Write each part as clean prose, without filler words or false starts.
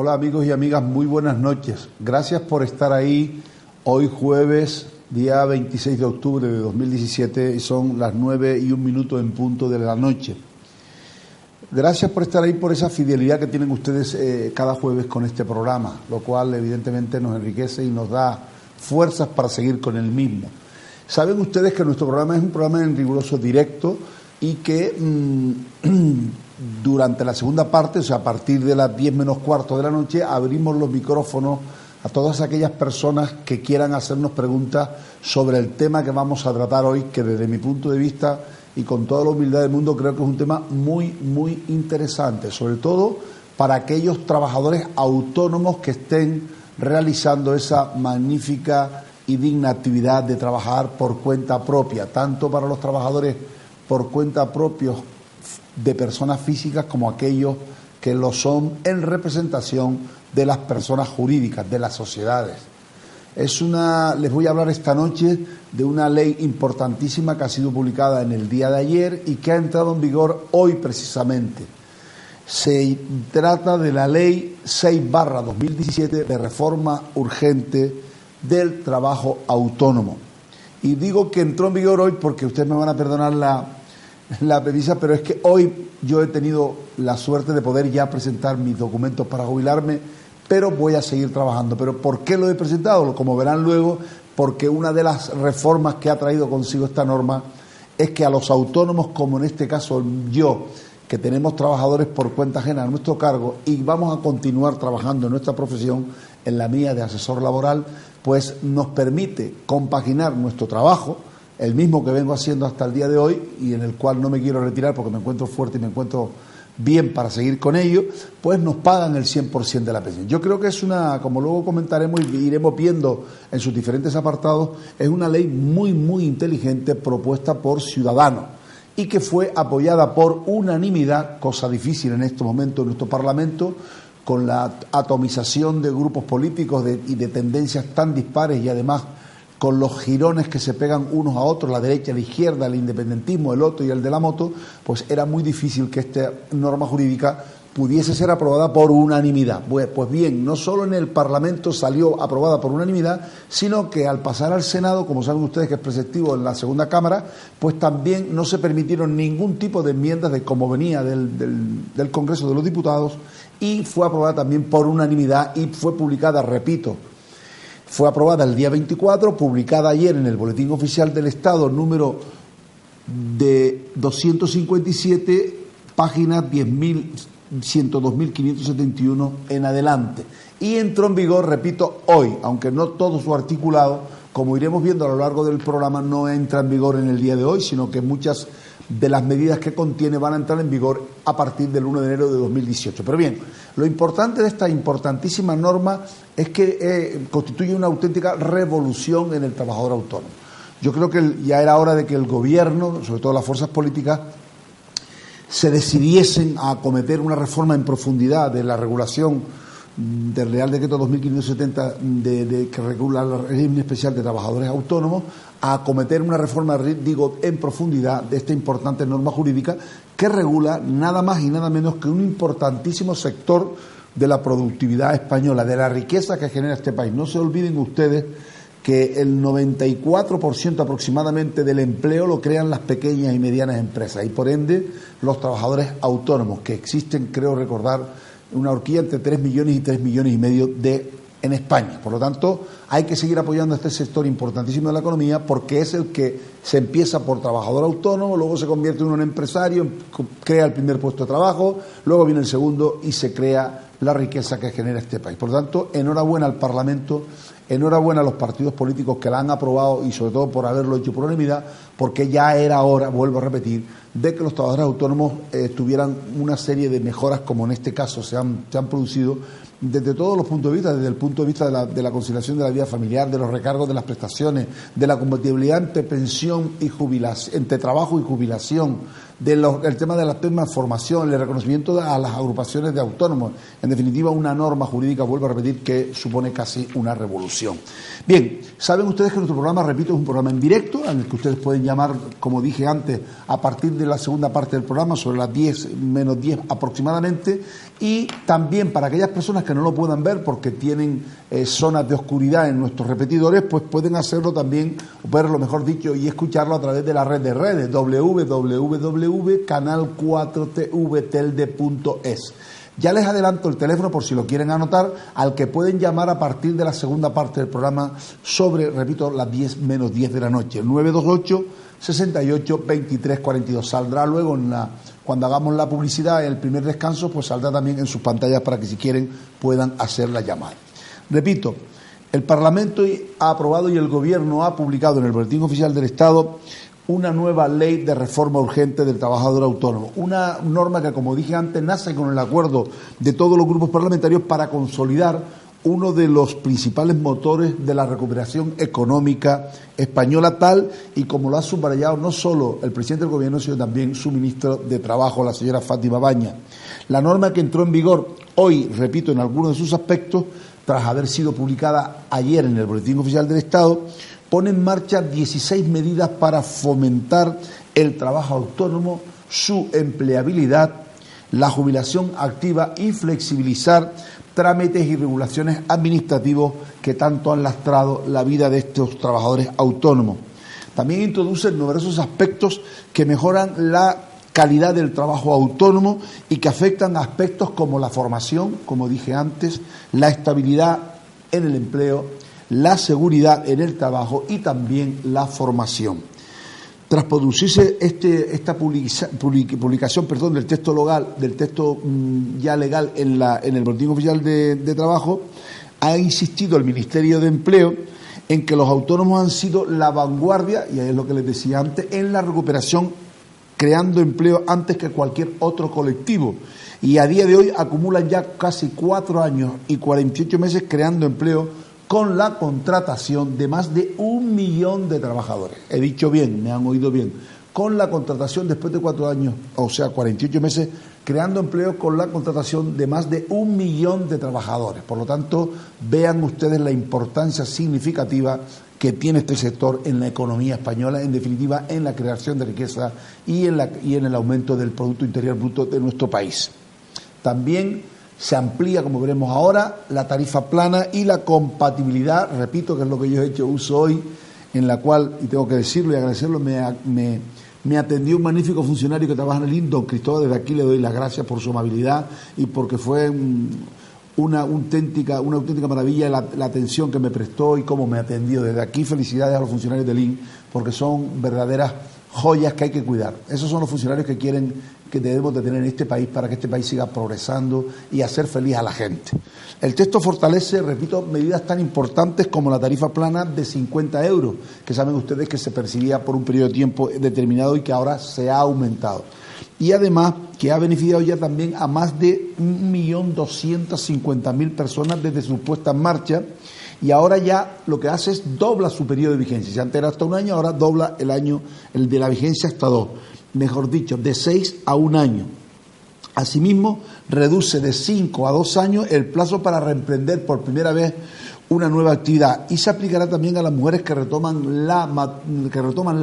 Hola amigos y amigas, muy buenas noches. Gracias por estar ahí hoy jueves, día 26 de octubre de 2017, y son las 9:01 en punto de la noche. Gracias por estar ahí, por esa fidelidad que tienen ustedes cada jueves con este programa, lo cual evidentemente nos enriquece y nos da fuerzas para seguir con el mismo. Saben ustedes que nuestro programa es un programa en riguroso directo y que durante la segunda parte, o sea, a partir de las 10 menos cuarto de la noche, abrimos los micrófonos a todas aquellas personas que quieran hacernos preguntas sobre el tema que vamos a tratar hoy, que desde mi punto de vista y con toda la humildad del mundo creo que es un tema muy, muy interesante, sobre todo para aquellos trabajadores autónomos que estén realizando esa magnífica y digna actividad de trabajar por cuenta propia, tanto para los trabajadores por cuenta propios de personas físicas como aquellos que lo son en representación de las personas jurídicas, de las sociedades. Les voy a hablar esta noche de una ley importantísima que ha sido publicada en el día de ayer y que ha entrado en vigor hoy precisamente. Se trata de la Ley 6/2017 de reforma urgente del trabajo autónomo. Y digo que entró en vigor hoy porque ustedes me van a perdonar la premisa, pero es que hoy yo he tenido la suerte de poder ya presentar mis documentos para jubilarme, pero voy a seguir trabajando. ¿Pero por qué lo he presentado? Como verán luego, porque una de las reformas que ha traído consigo esta norma es que a los autónomos, como en este caso yo, que tenemos trabajadores por cuenta ajena a nuestro cargo y vamos a continuar trabajando en nuestra profesión, en la mía de asesor laboral, pues nos permite compaginar nuestro trabajo, el mismo que vengo haciendo hasta el día de hoy y en el cual no me quiero retirar porque me encuentro fuerte y me encuentro bien para seguir con ello, pues nos pagan el 100% de la pensión. Yo creo que es como luego comentaremos y iremos viendo en sus diferentes apartados, es una ley muy, muy inteligente propuesta por Ciudadanos y que fue apoyada por unanimidad, cosa difícil en este momento en nuestro Parlamento, con la atomización de grupos políticos y de tendencias tan dispares y además con los girones que se pegan unos a otros, la derecha, la izquierda, el independentismo, el otro y el de la moto, pues era muy difícil que esta norma jurídica pudiese ser aprobada por unanimidad. Pues bien, no solo en el Parlamento salió aprobada por unanimidad, sino que al pasar al Senado, como saben ustedes que es preceptivo en la segunda Cámara, pues también no se permitieron ningún tipo de enmiendas de como venía del Congreso de los Diputados y fue aprobada también por unanimidad y fue publicada, repito, fue aprobada el día 24, publicada ayer en el Boletín Oficial del Estado, número de 257, páginas 102.571 en adelante. Y entró en vigor, repito, hoy, aunque no todo su articulado, como iremos viendo a lo largo del programa, no entra en vigor en el día de hoy, sino que muchas de las medidas que contiene van a entrar en vigor a partir del 1 de enero de 2018. Pero bien, lo importante de esta importantísima norma es que constituye una auténtica revolución en el trabajador autónomo. Yo creo que ya era hora de que el gobierno, sobre todo las fuerzas políticas, se decidiesen a acometer una reforma en profundidad de la regulación del Real Decreto 2570 que regula el régimen especial de trabajadores autónomos, a acometer una reforma, digo, en profundidad de esta importante norma jurídica que regula nada más y nada menos que un importantísimo sector de la productividad española, de la riqueza que genera este país. No se olviden ustedes que el 94% aproximadamente del empleo lo crean las pequeñas y medianas empresas y por ende los trabajadores autónomos, que existen, creo recordar, una horquilla entre 3 millones y 3 millones y medio en España. Por lo tanto, hay que seguir apoyando a este sector importantísimo de la economía porque es el que se empieza por trabajador autónomo, luego se convierte en un empresario, crea el primer puesto de trabajo, luego viene el segundo y se crea la riqueza que genera este país. Por lo tanto, enhorabuena al Parlamento, enhorabuena a los partidos políticos que la han aprobado y sobre todo por haberlo hecho por unanimidad, porque ya era hora, vuelvo a repetir, de que los trabajadores autónomos tuvieran una serie de mejoras como en este caso se han producido desde todos los puntos de vista, desde el punto de vista de la conciliación de la vida familiar, de los recargos de las prestaciones, de la compatibilidad entre pensión y jubilación, entre trabajo y jubilación, el tema de la tema de formación, el reconocimiento a las agrupaciones de autónomos. En definitiva, una norma jurídica, vuelvo a repetir, que supone casi una revolución. Bien, saben ustedes que nuestro programa, repito, es un programa en directo, en el que ustedes pueden llamar, como dije antes, a partir de la segunda parte del programa, sobre las 10 menos 10 aproximadamente, y también para aquellas personas que no lo puedan ver porque tienen zonas de oscuridad en nuestros repetidores, pues pueden hacerlo también, verlo mejor dicho, y escucharlo a través de la red de redes, www.canal4tvtelde.es. Ya les adelanto el teléfono por si lo quieren anotar, al que pueden llamar a partir de la segunda parte del programa sobre, repito, las 10 menos 10 de la noche, 928 68 23 42. Saldrá luego cuando hagamos la publicidad, en el primer descanso, pues saldrá también en sus pantallas para que si quieren puedan hacer la llamada. Repito, el Parlamento ha aprobado y el Gobierno ha publicado en el Boletín Oficial del Estado una nueva ley de reforma urgente del trabajador autónomo. Una norma que, como dije antes, nace con el acuerdo de todos los grupos parlamentarios para consolidar uno de los principales motores de la recuperación económica española, tal y como lo ha subrayado no solo el presidente del Gobierno, sino también su ministro de Trabajo, la señora Fátima Báñez. La norma que entró en vigor hoy, repito, en algunos de sus aspectos, tras haber sido publicada ayer en el Boletín Oficial del Estado, pone en marcha 16 medidas para fomentar el trabajo autónomo, su empleabilidad, la jubilación activa y flexibilizar trámites y regulaciones administrativos que tanto han lastrado la vida de estos trabajadores autónomos. También introduce numerosos aspectos que mejoran la calidad del trabajo autónomo y que afectan a aspectos como la formación, como dije antes, la estabilidad en el empleo, la seguridad en el trabajo y también la formación. Tras producirse esta publicación del texto ya legal en el Boletín Oficial de Trabajo, ha insistido el Ministerio de Empleo en que los autónomos han sido la vanguardia, y es lo que les decía antes, en la recuperación, creando empleo antes que cualquier otro colectivo. Y a día de hoy acumulan ya casi 4 años y 48 meses creando empleo, con la contratación de más de 1 millón de trabajadores. He dicho bien, me han oído bien. Con la contratación después de 4 años, o sea, 48 meses, creando empleo con la contratación de más de 1 millón de trabajadores. Por lo tanto, vean ustedes la importancia significativa que tiene este sector en la economía española, en definitiva, en la creación de riqueza y en el aumento del Producto Interior Bruto de nuestro país. También se amplía, como veremos ahora, la tarifa plana y la compatibilidad, repito, que es lo que yo he hecho uso hoy, en la cual, y tengo que decirlo y agradecerlo, me atendió un magnífico funcionario que trabaja en el INS, don Cristóbal. Desde aquí le doy las gracias por su amabilidad y porque fue una auténtica maravilla la atención que me prestó y cómo me atendió. Desde aquí, felicidades a los funcionarios del INS, porque son verdaderas joyas que hay que cuidar. Esos son los funcionarios que debemos de tener en este país para que este país siga progresando y hacer feliz a la gente. El texto fortalece, repito, medidas tan importantes como la tarifa plana de 50 euros, que saben ustedes que se percibía por un periodo de tiempo determinado y que ahora se ha aumentado. Y además que ha beneficiado ya también a más de 1.250.000 personas desde su puesta en marcha, y ahora ya lo que hace es dobla su periodo de vigencia. Si antes era hasta 1 año, ahora dobla el de la vigencia hasta 2. Mejor dicho, de 6 a 1 año. Asimismo, reduce de 5 a 2 años el plazo para reemprender por primera vez una nueva actividad, y se aplicará también a las mujeres que retoman la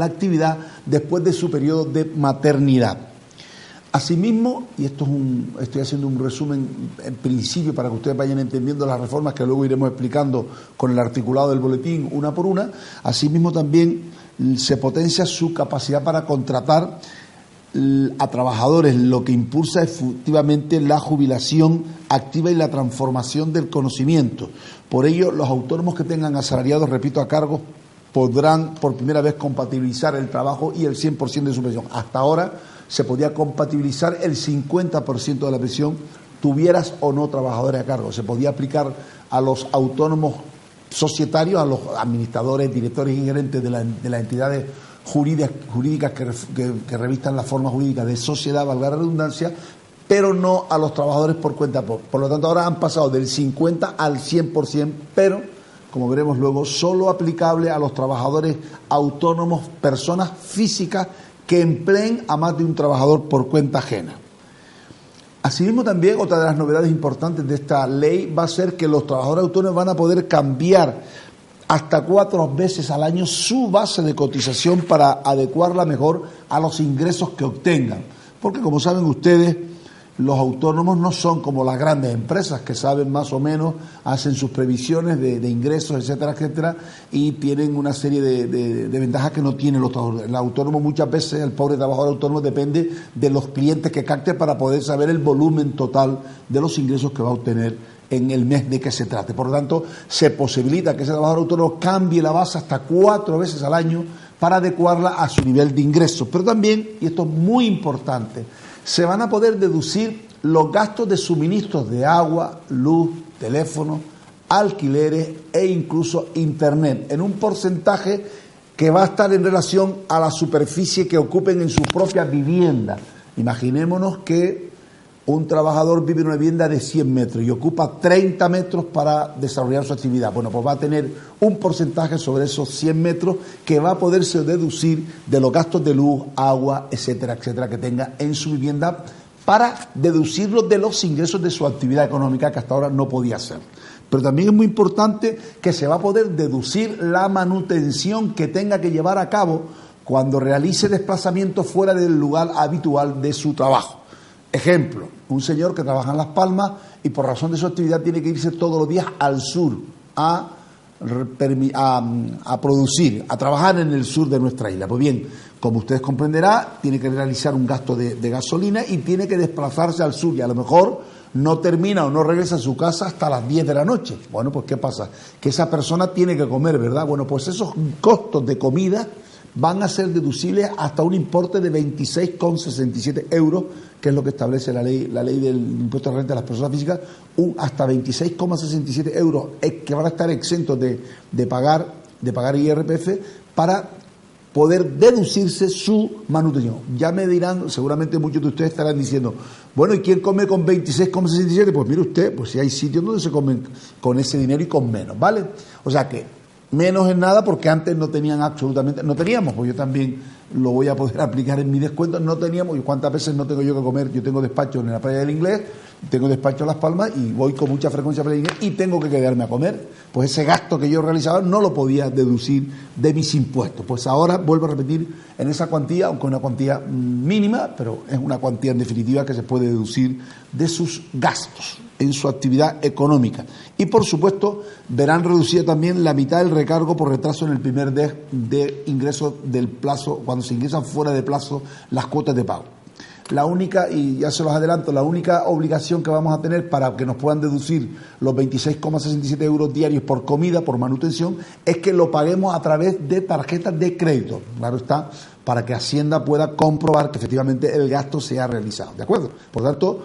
actividad después de su periodo de maternidad. Asimismo, y estoy haciendo un resumen en principio para que ustedes vayan entendiendo las reformas que luego iremos explicando con el articulado del boletín una por una. Asimismo, también se potencia su capacidad para contratar a trabajadores, lo que impulsa efectivamente la jubilación activa y la transformación del conocimiento. Por ello, los autónomos que tengan asalariados, repito, a cargo, podrán por primera vez compatibilizar el trabajo y el 100% de su pensión. Hasta ahora se podía compatibilizar el 50% de la pensión, tuvieras o no trabajadores a cargo. Se podía aplicar a los autónomos societarios, a los administradores, directores y gerentes de las entidades jurídicas que revistan la forma jurídica de sociedad, valga la redundancia, pero no a los trabajadores por cuenta propia. Por lo tanto, ahora han pasado del 50 al 100%, pero, como veremos luego, solo aplicable a los trabajadores autónomos, personas físicas que empleen a más de un trabajador por cuenta ajena. Asimismo, también otra de las novedades importantes de esta ley va a ser que los trabajadores autónomos van a poder cambiar hasta 4 veces al año su base de cotización para adecuarla mejor a los ingresos que obtengan. Porque, como saben ustedes, los autónomos no son como las grandes empresas que saben más o menos, hacen sus previsiones de ingresos, etcétera, etcétera, y tienen una serie de ventajas que no tienen los trabajadores. El autónomo muchas veces, el pobre trabajador autónomo depende de los clientes que capte para poder saber el volumen total de los ingresos que va a obtener en el mes de que se trate. Por lo tanto, se posibilita que ese trabajador autónomo cambie la base hasta 4 veces al año para adecuarla a su nivel de ingresos. Pero también, y esto es muy importante, se van a poder deducir los gastos de suministros de agua, luz, teléfono, alquileres e incluso internet, en un porcentaje que va a estar en relación a la superficie que ocupen en su propia vivienda. Imaginémonos que un trabajador vive en una vivienda de 100 metros y ocupa 30 metros para desarrollar su actividad. Bueno, pues va a tener un porcentaje sobre esos 100 metros que va a poderse deducir de los gastos de luz, agua, etcétera, etcétera, que tenga en su vivienda para deducirlos de los ingresos de su actividad económica, que hasta ahora no podía hacer. Pero también es muy importante que se va a poder deducir la manutención que tenga que llevar a cabo cuando realice desplazamientos fuera del lugar habitual de su trabajo. Ejemplo, un señor que trabaja en Las Palmas y por razón de su actividad tiene que irse todos los días al sur a producir, a trabajar en el sur de nuestra isla. Pues bien, como ustedes comprenderán, tiene que realizar un gasto de gasolina y tiene que desplazarse al sur y a lo mejor no termina o no regresa a su casa hasta las 10 de la noche. Bueno, pues ¿qué pasa? Que esa persona tiene que comer, ¿verdad? Bueno, pues esos costos de comida van a ser deducibles hasta un importe de 26,67 euros, que es lo que establece la ley del impuesto de renta de las personas físicas, hasta 26,67 euros que van a estar exentos de pagar IRPF para poder deducirse su manutención. Ya me dirán, seguramente muchos de ustedes estarán diciendo, bueno, ¿y quién come con 26,67? Pues mire usted, pues si hay sitios donde se comen con ese dinero y con menos, ¿vale? O sea que menos en nada, porque antes no teníamos, pues yo también lo voy a poder aplicar en mi descuento, no teníamos, y cuántas veces no tengo yo que comer, yo tengo despacho en la Playa del Inglés, tengo despacho en Las Palmas y voy con mucha frecuencia a Playa del Inglés y tengo que quedarme a comer, pues ese gasto que yo realizaba no lo podía deducir de mis impuestos, pues ahora vuelvo a repetir en esa cuantía, aunque una cuantía mínima, pero es una cuantía en definitiva que se puede deducir de sus gastos en su actividad económica. Y por supuesto verán reducida también la mitad del recargo por retraso en el primer de ingreso del plazo, cuando se ingresan fuera de plazo las cuotas de pago. La única, y ya se los adelanto, la única obligación que vamos a tener para que nos puedan deducir los 26,67 euros diarios por comida, por manutención, es que lo paguemos a través de tarjetas de crédito. Claro está, para que Hacienda pueda comprobar que efectivamente el gasto se ha realizado. ¿De acuerdo? Por tanto,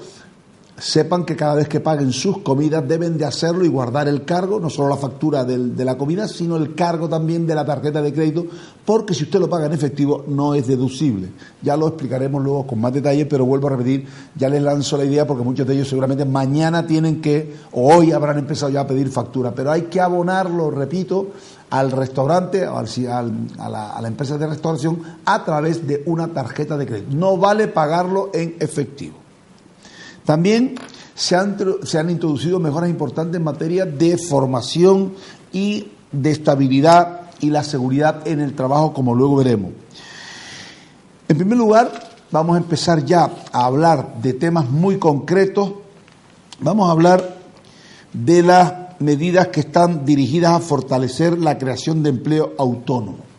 sepan que cada vez que paguen sus comidas deben de hacerlo y guardar el cargo, no solo la factura de la comida, sino el cargo también de la tarjeta de crédito, porque si usted lo paga en efectivo no es deducible. Ya lo explicaremos luego con más detalle, pero vuelvo a repetir, ya les lanzo la idea porque muchos de ellos seguramente mañana tienen que, o hoy habrán empezado ya a pedir factura, pero hay que abonarlo, repito, al restaurante, a la empresa de restauración a través de una tarjeta de crédito. No vale pagarlo en efectivo. También se han introducido mejoras importantes en materia de formación y de estabilidad y la seguridad en el trabajo, como luego veremos. En primer lugar, vamos a empezar ya a hablar de temas muy concretos. Vamos a hablar de las medidas que están dirigidas a fortalecer la creación de empleo autónomo.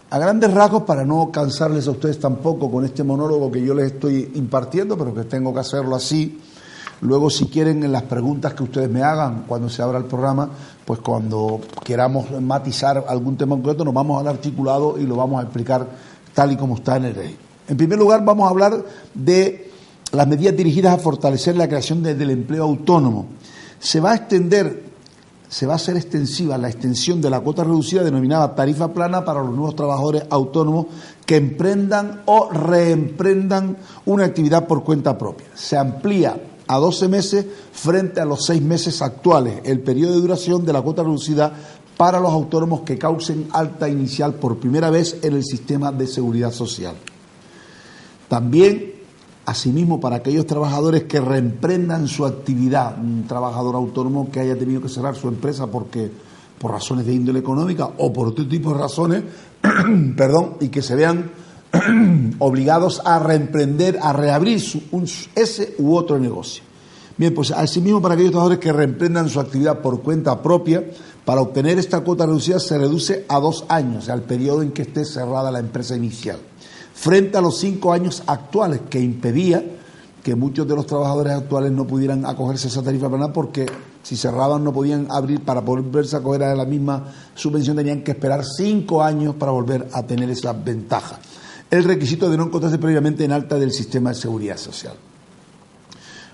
A grandes rasgos, para no cansarles a ustedes tampoco con este monólogo que yo les estoy impartiendo, pero que tengo que hacerlo así, luego si quieren en las preguntas que ustedes me hagan cuando se abra el programa, pues cuando queramos matizar algún tema concreto nos vamos al articulado y lo vamos a explicar tal y como está en el ley. En primer lugar, vamos a hablar de las medidas dirigidas a fortalecer la creación del empleo autónomo. Se va a hacer extensiva la extensión de la cuota reducida denominada tarifa plana para los nuevos trabajadores autónomos que emprendan o reemprendan una actividad por cuenta propia. Se amplía a 12 meses frente a los 6 meses actuales el periodo de duración de la cuota reducida para los autónomos que causen alta inicial por primera vez en el sistema de seguridad social. También, asimismo, para aquellos trabajadores que reemprendan su actividad, un trabajador autónomo que haya tenido que cerrar su empresa por razones de índole económica o por otro tipo de razones, y que se vean obligados a reemprender, a reabrir ese u otro negocio. Bien, pues asimismo para aquellos trabajadores que reemprendan su actividad por cuenta propia, para obtener esta cuota reducida se reduce a 2 años, o sea, el periodo en que esté cerrada la empresa inicial, frente a los 5 años actuales que impedía que muchos de los trabajadores actuales no pudieran acogerse a esa tarifa plana, porque si cerraban no podían abrir. Para volverse a acoger a la misma subvención tenían que esperar 5 años para volver a tener esa ventaja. El requisito de no encontrarse previamente en alta del sistema de seguridad social.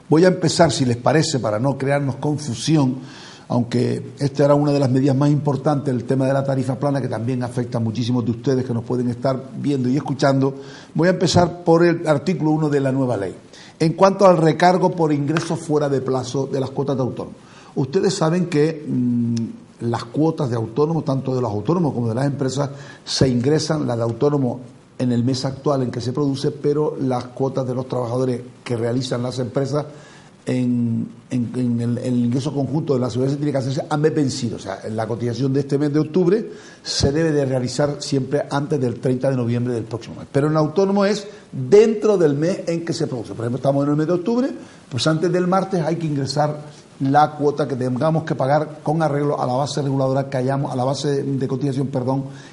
Voy a empezar, si les parece, para no crearnos confusión, aunque esta era una de las medidas más importantes, el tema de la tarifa plana, que también afecta a muchísimos de ustedes que nos pueden estar viendo y escuchando. Voy a empezar por el artículo 1 de la nueva ley. En cuanto al recargo por ingresos fuera de plazo de las cuotas de autónomos. Ustedes saben que las cuotas de autónomos, tanto de los autónomos como de las empresas, se ingresan, la de autónomos en el mes actual en que se produce, pero las cuotas de los trabajadores que realizan las empresas en el ingreso conjunto de la seguridad tiene que hacerse a mes vencido. O sea, en la cotización de este mes de octubre se debe de realizar siempre antes del 30 de noviembre del próximo mes. Pero en el autónomo es dentro del mes en que se produce. Por ejemplo, estamos en el mes de octubre, pues antes del martes hay que ingresar la cuota que tengamos que pagar con arreglo a la base reguladora que hayamos, a la base de cotización,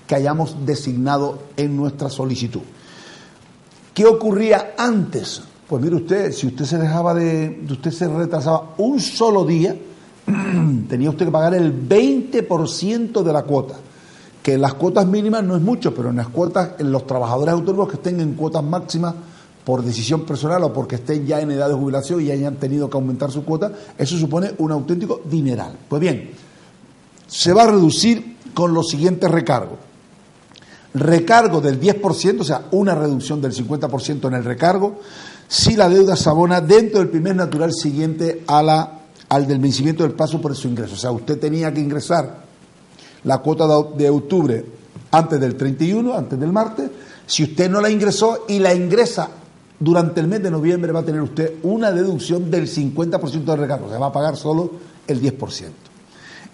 que hayamos designado en nuestra solicitud. ¿Qué ocurría antes? Pues mire usted, si usted se retrasaba un solo día, tenía usted que pagar el 20% de la cuota, que en las cuotas mínimas no es mucho, pero en las cuotas, en los trabajadores autónomos que estén en cuotas máximas por decisión personal o porque estén ya en edad de jubilación y hayan tenido que aumentar su cuota, eso supone un auténtico dineral. Pues bien, se va a reducir con los siguientes recargos. Recargo del 10%, o sea, una reducción del 50% en el recargo, si la deuda se abona dentro del primer natural siguiente al del vencimiento del plazo por su ingreso. O sea, usted tenía que ingresar la cuota de octubre antes del 31, antes del martes. Si usted no la ingresó y la ingresa durante el mes de noviembre, va a tener usted una deducción del 50% del recargo. O sea, va a pagar solo el 10%.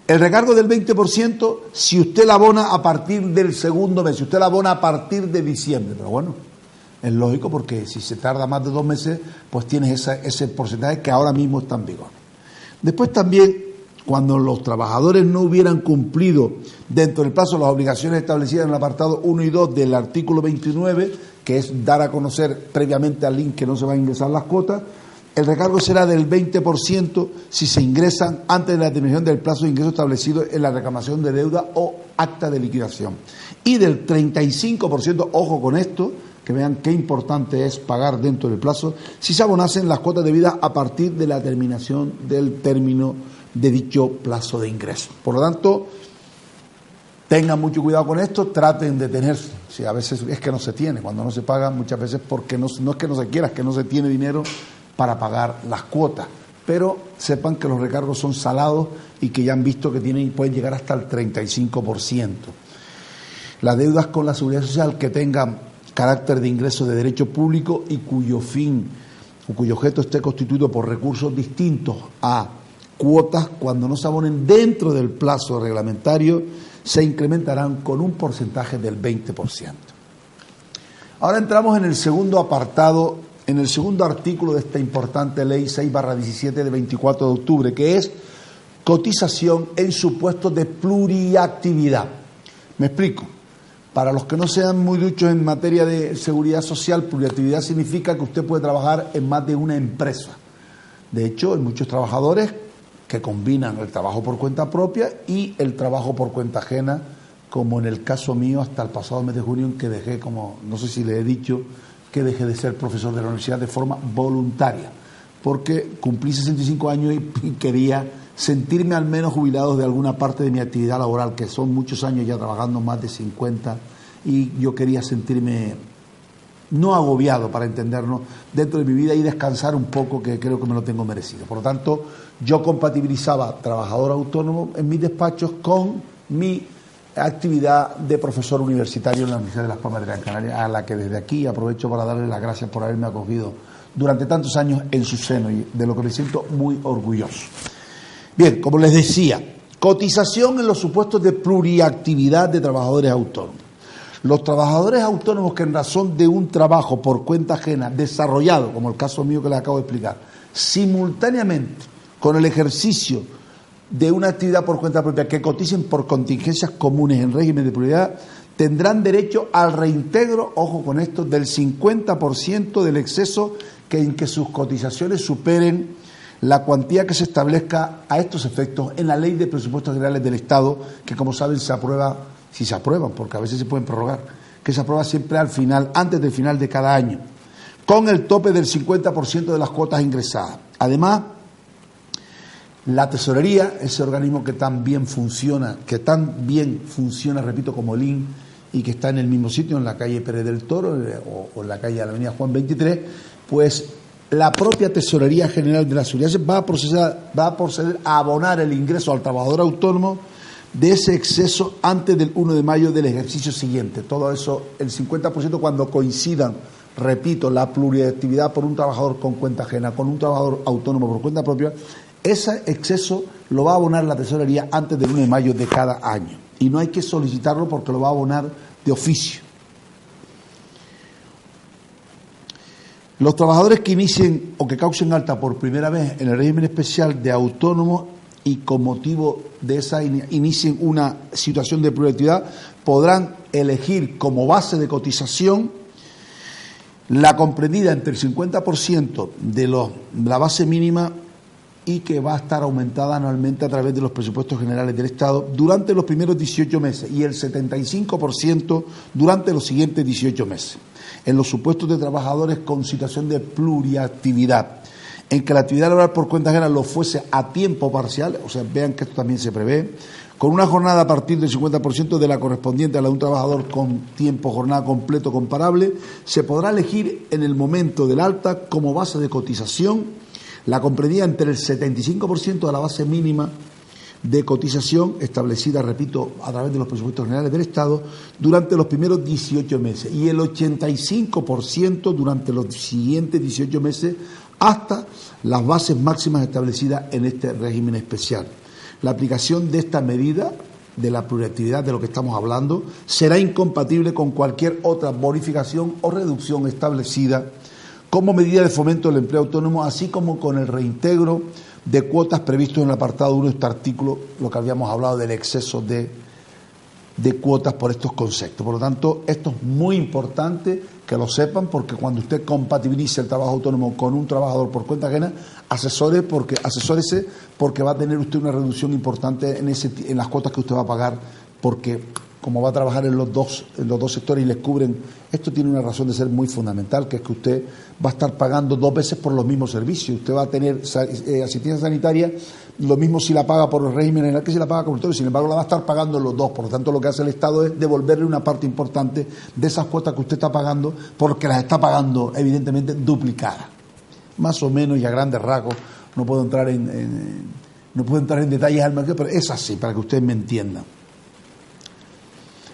El recargo del 20%, si usted la abona a partir del segundo mes, si usted la abona a partir de diciembre. Pero bueno, es lógico porque si se tarda más de 2 meses, pues tienes ese porcentaje que ahora mismo está en vigor. Después también, cuando los trabajadores no hubieran cumplido dentro del plazo las obligaciones establecidas en el apartado 1 y 2 del artículo 29, que es dar a conocer previamente al INC que no se van a ingresar las cuotas, el recargo será del 20% si se ingresan antes de la terminación del plazo de ingreso establecido en la reclamación de deuda o acta de liquidación. Y del 35%, ojo con esto, que vean qué importante es pagar dentro del plazo, si se abonasen las cuotas debidas a partir de la terminación del término de dicho plazo de ingreso. Por lo tanto, tengan mucho cuidado con esto, traten de tener, si a veces es que no se tiene, cuando no se paga muchas veces porque no es que no se quiera, es que no se tiene dinero para pagar las cuotas, pero sepan que los recargos son salados y que ya han visto que pueden llegar hasta el 35%. Las deudas con la Seguridad Social que tengan carácter de ingreso de derecho público y cuyo fin o cuyo objeto esté constituido por recursos distintos a cuotas, cuando no se abonen dentro del plazo reglamentario, se incrementarán con un porcentaje del 20%. Ahora entramos en el segundo apartado, en el segundo artículo de esta importante ley 6/17 de 24 de octubre, que es cotización en supuestos de pluriactividad. Me explico. Para los que no sean muy duchos en materia de seguridad social, pluriactividad significa que usted puede trabajar en más de una empresa. De hecho, hay muchos trabajadores que combinan el trabajo por cuenta propia y el trabajo por cuenta ajena, como en el caso mío hasta el pasado mes de junio, en que dejé, como no sé si le he dicho, que dejé de ser profesor de la universidad de forma voluntaria, porque cumplí 65 años y quería sentirme al menos jubilado de alguna parte de mi actividad laboral, que son muchos años ya trabajando, más de 50, y yo quería sentirme no agobiado, para entendernos, dentro de mi vida y descansar un poco, que creo que me lo tengo merecido. Por lo tanto, yo compatibilizaba trabajador autónomo en mis despachos con mi actividad de profesor universitario en la Universidad de Las Palmas de Gran Canaria, a la que desde aquí aprovecho para darle las gracias por haberme acogido durante tantos años en su seno, y de lo que me siento muy orgulloso. Bien, como les decía, cotización en los supuestos de pluriactividad de trabajadores autónomos. Los trabajadores autónomos que en razón de un trabajo por cuenta ajena desarrollado, como el caso mío que les acabo de explicar, simultáneamente con el ejercicio de una actividad por cuenta propia, que coticen por contingencias comunes en régimen de prioridad, tendrán derecho al reintegro, ojo con esto, del 50% del exceso en que sus cotizaciones superen la cuantía que se establezca a estos efectos en la Ley de Presupuestos Generales del Estado, que como saben se aprueba, si se aprueban, porque a veces se pueden prorrogar, que se aprueba siempre al final, antes del final de cada año, con el tope del 50% de las cuotas ingresadas. Además, la Tesorería, ese organismo que tan bien funciona, repito, como el IN, y que está en el mismo sitio, en la calle Pérez del Toro o en la calle de la Avenida Juan 23, pues la propia Tesorería General de la Seguridad va a proceder a abonar el ingreso al trabajador autónomo de ese exceso antes del 1 de mayo del ejercicio siguiente. Todo eso, el 50% cuando coincidan, repito, la pluriactividad por un trabajador con cuenta ajena, con un trabajador autónomo por cuenta propia, ese exceso lo va a abonar la Tesorería antes del 1 de mayo de cada año. Y no hay que solicitarlo porque lo va a abonar de oficio. Los trabajadores que inicien o que causen alta por primera vez en el régimen especial de autónomo y con motivo de esa inicien una situación de pluriactividad podrán elegir como base de cotización la comprendida entre el 50% de la base mínima y que va a estar aumentada anualmente a través de los presupuestos generales del Estado durante los primeros 18 meses y el 75% durante los siguientes 18 meses, en los supuestos de trabajadores con situación de pluriactividad, en que la actividad laboral por cuenta ajena lo fuese a tiempo parcial, o sea, vean que esto también se prevé, con una jornada a partir del 50% de la correspondiente a la de un trabajador con tiempo jornada completo comparable, se podrá elegir en el momento del alta como base de cotización la comprendida entre el 75% de la base mínima de cotización establecida, repito, a través de los presupuestos generales del Estado durante los primeros 18 meses y el 85% durante los siguientes 18 meses hasta las bases máximas establecidas en este régimen especial. La aplicación de esta medida de la pluriactividad de lo que estamos hablando será incompatible con cualquier otra bonificación o reducción establecida como medida de fomento del empleo autónomo, así como con el reintegro de cuotas previstos en el apartado 1 de este artículo, lo que habíamos hablado del exceso de cuotas por estos conceptos. Por lo tanto, esto es muy importante que lo sepan, porque cuando usted compatibilice el trabajo autónomo con un trabajador por cuenta ajena, asesórese porque va a tener usted una reducción importante en las cuotas que usted va a pagar, porque como va a trabajar en los dos sectores y les cubren, esto tiene una razón de ser muy fundamental, que es que usted va a estar pagando 2 veces por los mismos servicios. Usted va a tener asistencia sanitaria, lo mismo si la paga por el régimen en el que si la paga comunitario, sin embargo la va a estar pagando en los dos. Por lo tanto, lo que hace el Estado es devolverle una parte importante de esas cuotas que usted está pagando, porque las está pagando evidentemente duplicadas. Más o menos y a grandes rasgos, no puedo entrar en detalles al mercado, pero es así, para que ustedes me entiendan.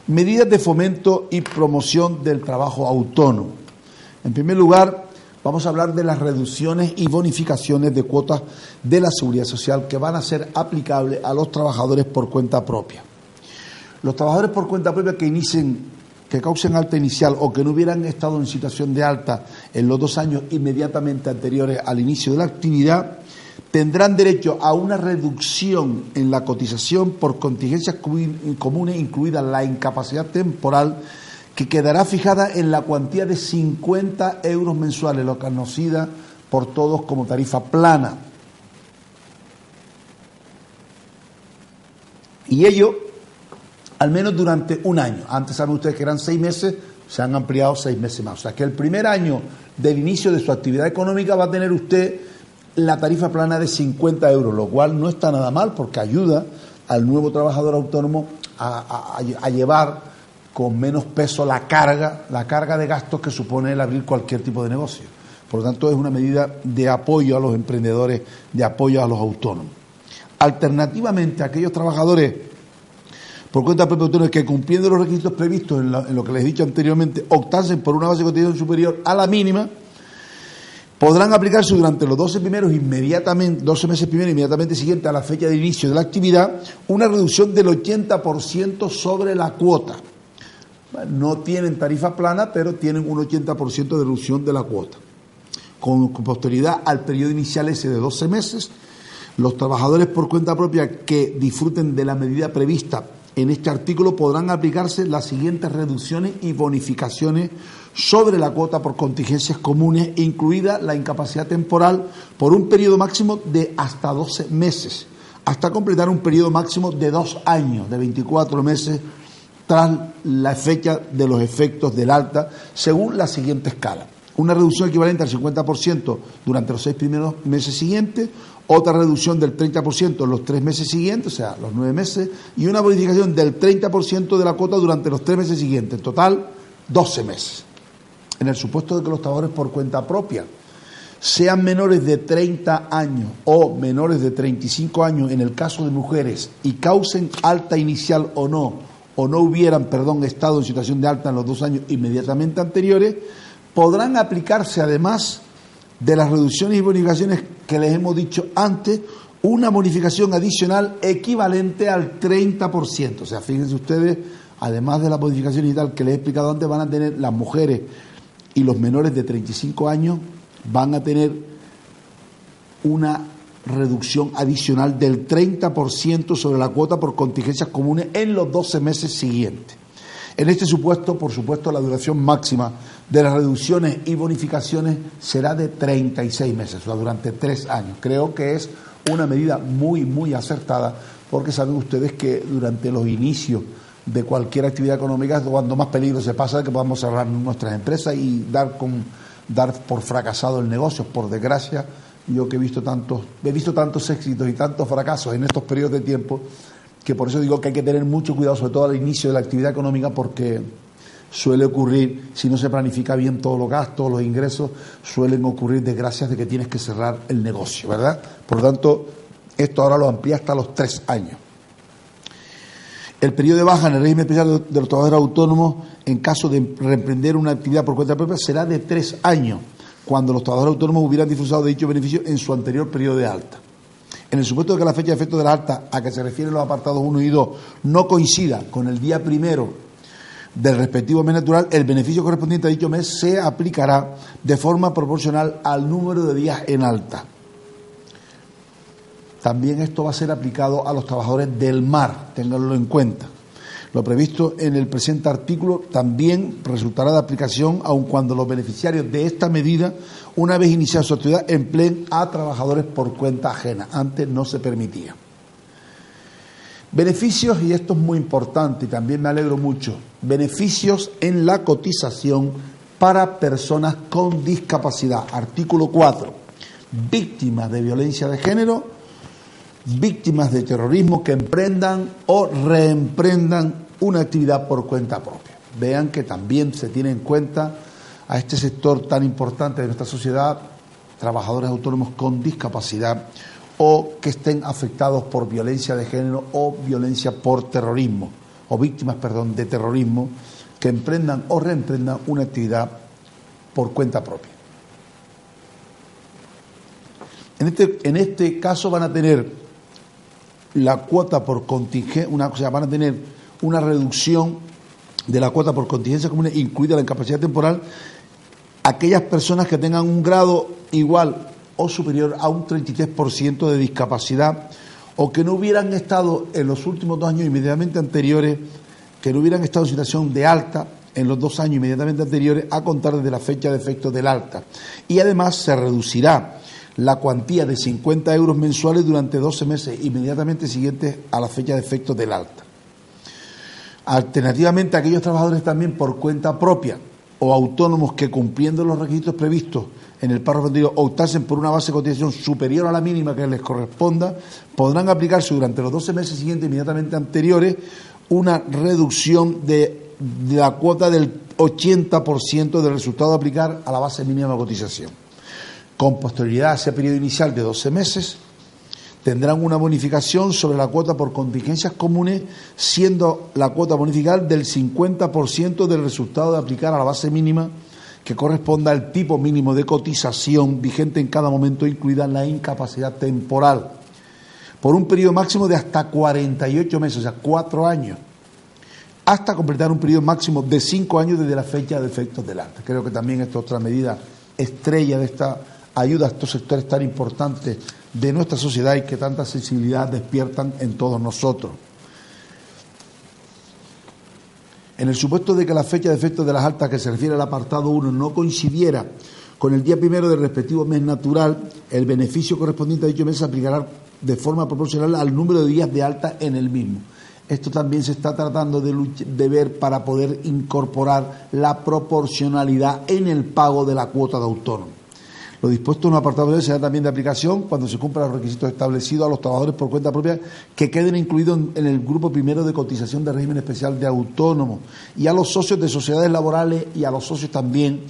Medidas de fomento y promoción del trabajo autónomo. En primer lugar, vamos a hablar de las reducciones y bonificaciones de cuotas de la Seguridad Social que van a ser aplicables a los trabajadores por cuenta propia. Los trabajadores por cuenta propia que causen alta inicial o que no hubieran estado en situación de alta en los 2 años inmediatamente anteriores al inicio de la actividad, tendrán derecho a una reducción en la cotización por contingencias comunes, incluida la incapacidad temporal, que quedará fijada en la cuantía de 50 euros mensuales, lo conocida por todos como tarifa plana. Y ello, al menos durante 1 año. Antes saben ustedes que eran 6 meses, se han ampliado 6 meses más. O sea que el primer año del inicio de su actividad económica va a tener usted la tarifa plana de 50 euros, lo cual no está nada mal porque ayuda al nuevo trabajador autónomo a llevar con menos peso la carga de gastos que supone el abrir cualquier tipo de negocio. Por lo tanto, es una medida de apoyo a los emprendedores, de apoyo a los autónomos. Alternativamente, aquellos trabajadores por cuenta propia autónomos que, cumpliendo los requisitos previstos en lo que les he dicho anteriormente, optasen por una base de cotización superior a la mínima, podrán aplicarse durante los 12 meses primeros inmediatamente siguientes a la fecha de inicio de la actividad una reducción del 80% sobre la cuota. No tienen tarifa plana, pero tienen un 80% de reducción de la cuota. Con posterioridad al periodo inicial ese de 12 meses, los trabajadores por cuenta propia que disfruten de la medida prevista en este artículo podrán aplicarse las siguientes reducciones y bonificaciones sobre la cuota por contingencias comunes, incluida la incapacidad temporal, por un periodo máximo de hasta 12 meses, hasta completar un periodo máximo de 2 años, de 24 meses, tras la fecha de los efectos del alta, según la siguiente escala. Una reducción equivalente al 50% durante los 6 primeros meses siguientes, otra reducción del 30% en los 3 meses siguientes, o sea, los 9 meses, y una bonificación del 30% de la cuota durante los 3 meses siguientes, en total 12 meses. En el supuesto de que los trabajadores por cuenta propia sean menores de 30 años o menores de 35 años en el caso de mujeres y causen alta inicial o no hubieran, estado en situación de alta en los 2 años inmediatamente anteriores, podrán aplicarse, además de las reducciones y bonificaciones que les hemos dicho antes, una bonificación adicional equivalente al 30%. O sea, fíjense ustedes, además de la bonificación y tal que les he explicado antes, van a tener las mujeres y los menores de 35 años, van a tener una reducción adicional del 30% sobre la cuota por contingencias comunes en los 12 meses siguientes. En este supuesto, por supuesto, la duración máxima de las reducciones y bonificaciones será de 36 meses, o sea, durante 3 años. Creo que es una medida muy, muy acertada, porque saben ustedes que durante los inicios de cualquier actividad económica es cuando más peligro se pasa de que podamos cerrar nuestras empresas y dar por fracasado el negocio. Por desgracia, yo que he visto tantos éxitos y tantos fracasos en estos periodos de tiempo, que por eso digo que hay que tener mucho cuidado, sobre todo al inicio de la actividad económica, porque suele ocurrir, si no se planifica bien todos los gastos, los ingresos, suelen ocurrir desgracias de que tienes que cerrar el negocio, ¿verdad? Por lo tanto, esto ahora lo amplía hasta los 3 años. El periodo de baja en el régimen especial de los trabajadores autónomos, en caso de reemprender una actividad por cuenta propia, será de 3 años, cuando los trabajadores autónomos hubieran disfrutado de dicho beneficio en su anterior periodo de alta. En el supuesto de que la fecha de efecto de la alta a que se refieren los apartados 1 y 2 no coincida con el día primero del respectivo mes natural, el beneficio correspondiente a dicho mes se aplicará de forma proporcional al número de días en alta. También esto va a ser aplicado a los trabajadores del mar, ténganlo en cuenta. Lo previsto en el presente artículo también resultará de aplicación aun cuando los beneficiarios de esta medida, una vez iniciada su actividad, empleen a trabajadores por cuenta ajena. Antes no se permitía. Beneficios, y esto es muy importante y también me alegro mucho, beneficios en la cotización para personas con discapacidad. Artículo 4. Víctimas de violencia de género, víctimas de terrorismo que emprendan o reemprendan una actividad por cuenta propia. Vean que también se tiene en cuenta a este sector tan importante de nuestra sociedad, trabajadores autónomos con discapacidad o que estén afectados por violencia de género o violencia por terrorismo, o víctimas, de terrorismo, que emprendan o reemprendan una actividad por cuenta propia. En este caso van a tener la cuota por contingencia, van a tener una reducción de la cuota por contingencia común, incluida la incapacidad temporal, aquellas personas que tengan un grado igual o superior a un 33% de discapacidad o que no hubieran estado en los últimos 2 años inmediatamente anteriores, que no hubieran estado en situación de alta en los 2 años inmediatamente anteriores a contar desde la fecha de efecto del alta. Y además se reducirá la cuantía de 50 euros mensuales durante 12 meses inmediatamente siguientes a la fecha de efecto del alta. Alternativamente, aquellos trabajadores también por cuenta propia o autónomos que, cumpliendo los requisitos previstos en el párrafo anterior, optasen por una base de cotización superior a la mínima que les corresponda, podrán aplicarse durante los 12 meses siguientes inmediatamente anteriores una reducción de la cuota del 80% del resultado a aplicar a la base mínima de cotización. Con posterioridad a ese periodo inicial de 12 meses, Tendrán una bonificación sobre la cuota por contingencias comunes, siendo la cuota bonificar del 50% del resultado de aplicar a la base mínima que corresponda al tipo mínimo de cotización vigente en cada momento, incluida la incapacidad temporal, por un periodo máximo de hasta 48 meses, o sea, 4 años, hasta completar un periodo máximo de 5 años desde la fecha de efectos del alta. Creo que también esta es otra medida estrella de esta ayuda a estos sectores tan importantes de nuestra sociedad y que tanta sensibilidad despiertan en todos nosotros. En el supuesto de que la fecha de efectos de las altas que se refiere al apartado 1 no coincidiera con el día primero del respectivo mes natural, el beneficio correspondiente a dicho mes se aplicará de forma proporcional al número de días de alta en el mismo. Esto también se está tratando de ver para poder incorporar la proporcionalidad en el pago de la cuota de autónomo. Lo dispuesto en un apartado B será también de aplicación cuando se cumplan los requisitos establecidos a los trabajadores por cuenta propia que queden incluidos en el grupo primero de cotización de régimen especial de autónomos, y a los socios de sociedades laborales y a los socios también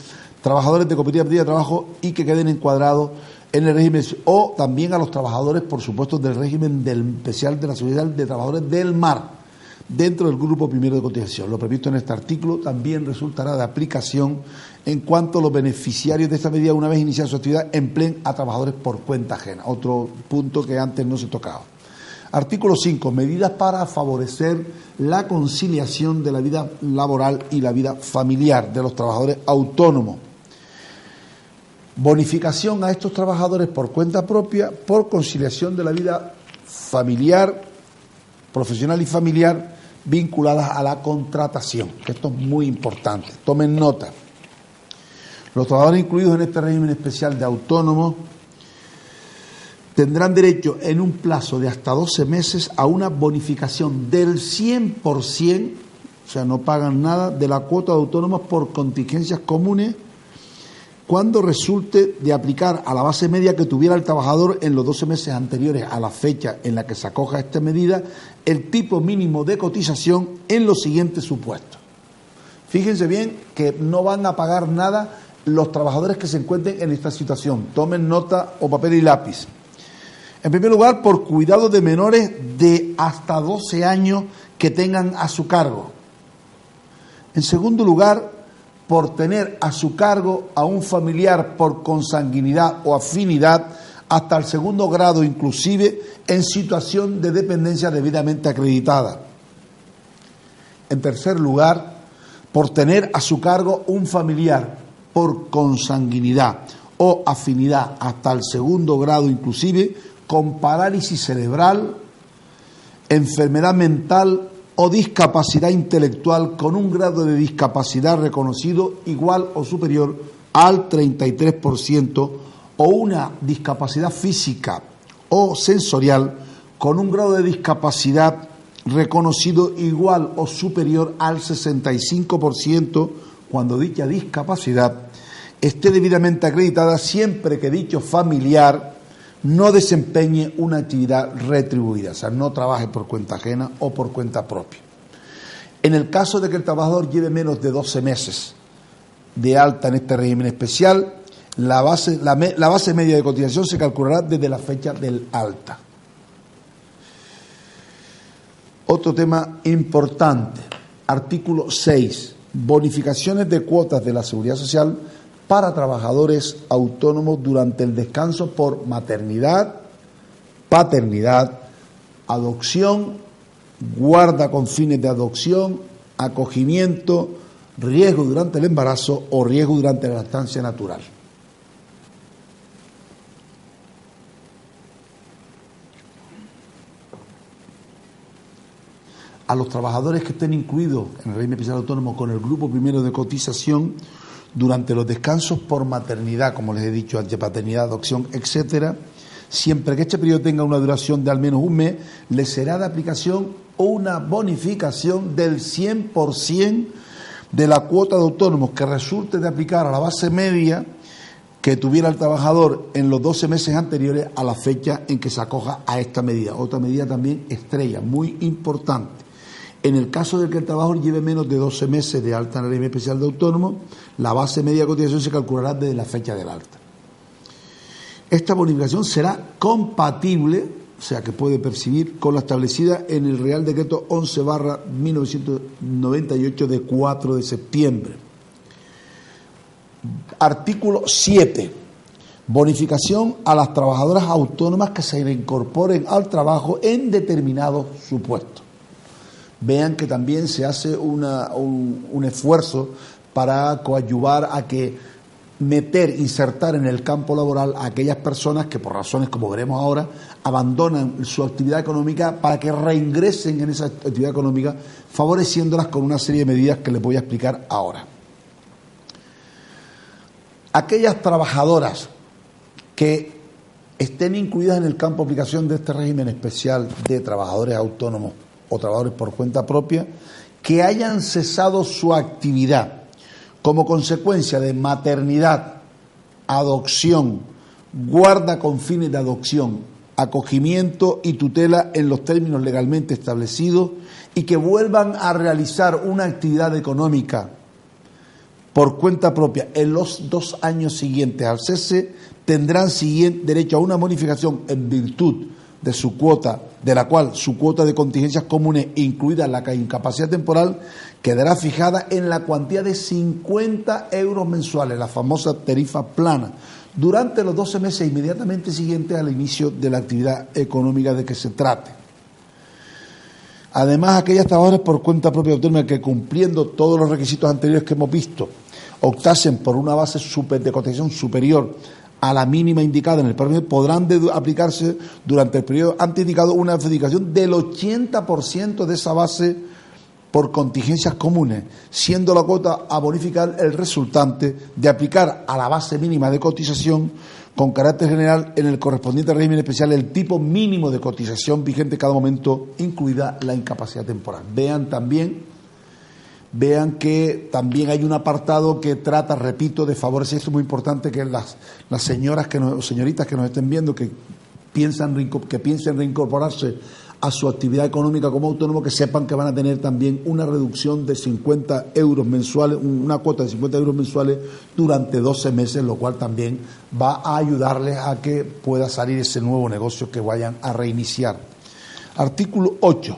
trabajadores de cooperativas de trabajo y que queden encuadrados en el régimen, o también a los trabajadores, por supuesto, del régimen especial de la Sociedad de Trabajadores del Mar, dentro del grupo primero de cotización. Lo previsto en este artículo también resultará de aplicación en cuanto los beneficiarios de esta medida, una vez iniciada su actividad, empleen a trabajadores por cuenta ajena, otro punto que antes no se tocaba. Artículo 5. Medidas para favorecer la conciliación de la vida laboral y la vida familiar de los trabajadores autónomos. Bonificación a estos trabajadores por cuenta propia por conciliación de la vida familiar, profesional y familiar vinculadas a la contratación. Esto es muy importante. Tomen nota. Los trabajadores incluidos en este régimen especial de autónomos tendrán derecho en un plazo de hasta 12 meses a una bonificación del 100%, o sea, no pagan nada, de la cuota de autónomos por contingencias comunes cuando resulte de aplicar a la base media que tuviera el trabajador en los 12 meses anteriores a la fecha en la que se acoja esta medida el tipo mínimo de cotización en los siguientes supuestos. Fíjense bien que no van a pagar nada los trabajadores que se encuentren en esta situación. Tomen nota o papel y lápiz. En primer lugar, por cuidado de menores de hasta 12 años que tengan a su cargo. En segundo lugar, por tener a su cargo a un familiar por consanguinidad o afinidad hasta el segundo grado, inclusive en situación de dependencia debidamente acreditada. En tercer lugar, por tener a su cargo un familiar por consanguinidad o afinidad hasta el segundo grado, inclusive con parálisis cerebral, enfermedad mental o discapacidad intelectual con un grado de discapacidad reconocido igual o superior al 33%, o una discapacidad física o sensorial con un grado de discapacidad reconocido igual o superior al 65%, cuando dicha discapacidad esté debidamente acreditada, siempre que dicho familiar no desempeñe una actividad retribuida, o sea, no trabaje por cuenta ajena o por cuenta propia. En el caso de que el trabajador lleve menos de 12 meses de alta en este régimen especial, la base media de cotización se calculará desde la fecha del alta. Otro tema importante, artículo 6, bonificaciones de cuotas de la Seguridad Social para trabajadores autónomos durante el descanso por maternidad, paternidad, adopción, guarda con fines de adopción, acogimiento, riesgo durante el embarazo o riesgo durante la lactancia natural. A los trabajadores que estén incluidos en el régimen especial autónomo con el grupo primero de cotización durante los descansos por maternidad, como les he dicho antes, paternidad, adopción, etcétera, siempre que este periodo tenga una duración de al menos un mes, les será de aplicación una bonificación del 100% de la cuota de autónomos que resulte de aplicar a la base media que tuviera el trabajador en los 12 meses anteriores a la fecha en que se acoja a esta medida. Otra medida también estrella, muy importante. En el caso de que el trabajador lleve menos de 12 meses de alta en el régimen especial de autónomo, la base media de cotización se calculará desde la fecha del alta. Esta bonificación será compatible, o sea que puede percibir, con la establecida en el Real Decreto 11/1998 de 4 de septiembre. Artículo 7. Bonificación a las trabajadoras autónomas que se reincorporen al trabajo en determinados supuestos. Vean que también se hace un esfuerzo para coadyuvar a que insertar en el campo laboral a aquellas personas que por razones, como veremos ahora, abandonan su actividad económica para que reingresen en esa actividad económica, favoreciéndolas con una serie de medidas que les voy a explicar ahora. Aquellas trabajadoras que estén incluidas en el campo de aplicación de este régimen especial de trabajadores autónomos o trabajadores por cuenta propia, que hayan cesado su actividad como consecuencia de maternidad, adopción, guarda con fines de adopción, acogimiento y tutela en los términos legalmente establecidos, y que vuelvan a realizar una actividad económica por cuenta propia en los 2 años siguientes al cese, tendrán derecho a una bonificación en virtud de su cuota, de la cual su cuota de contingencias comunes, incluida la incapacidad temporal, quedará fijada en la cuantía de 50 euros mensuales, la famosa tarifa plana, durante los 12 meses inmediatamente siguientes al inicio de la actividad económica de que se trate. Además, aquellas trabajadoras por cuenta propia autónoma que, cumpliendo todos los requisitos anteriores que hemos visto, optasen por una base de cotización superior a la mínima indicada en el permiso, podrán aplicarse durante el periodo antes indicado una adjudicación del 80% de esa base por contingencias comunes, siendo la cuota a bonificar el resultante de aplicar a la base mínima de cotización con carácter general en el correspondiente régimen especial el tipo mínimo de cotización vigente en cada momento, incluida la incapacidad temporal. Vean que también hay un apartado que trata, repito, de favorecer, esto es muy importante, que las señoras señoritas que nos estén viendo, que piensen reincorporarse a su actividad económica como autónomo, que sepan que van a tener también una reducción de 50 euros mensuales, una cuota de 50 euros mensuales durante 12 meses, lo cual también va a ayudarles a que pueda salir ese nuevo negocio que vayan a reiniciar. Artículo 8.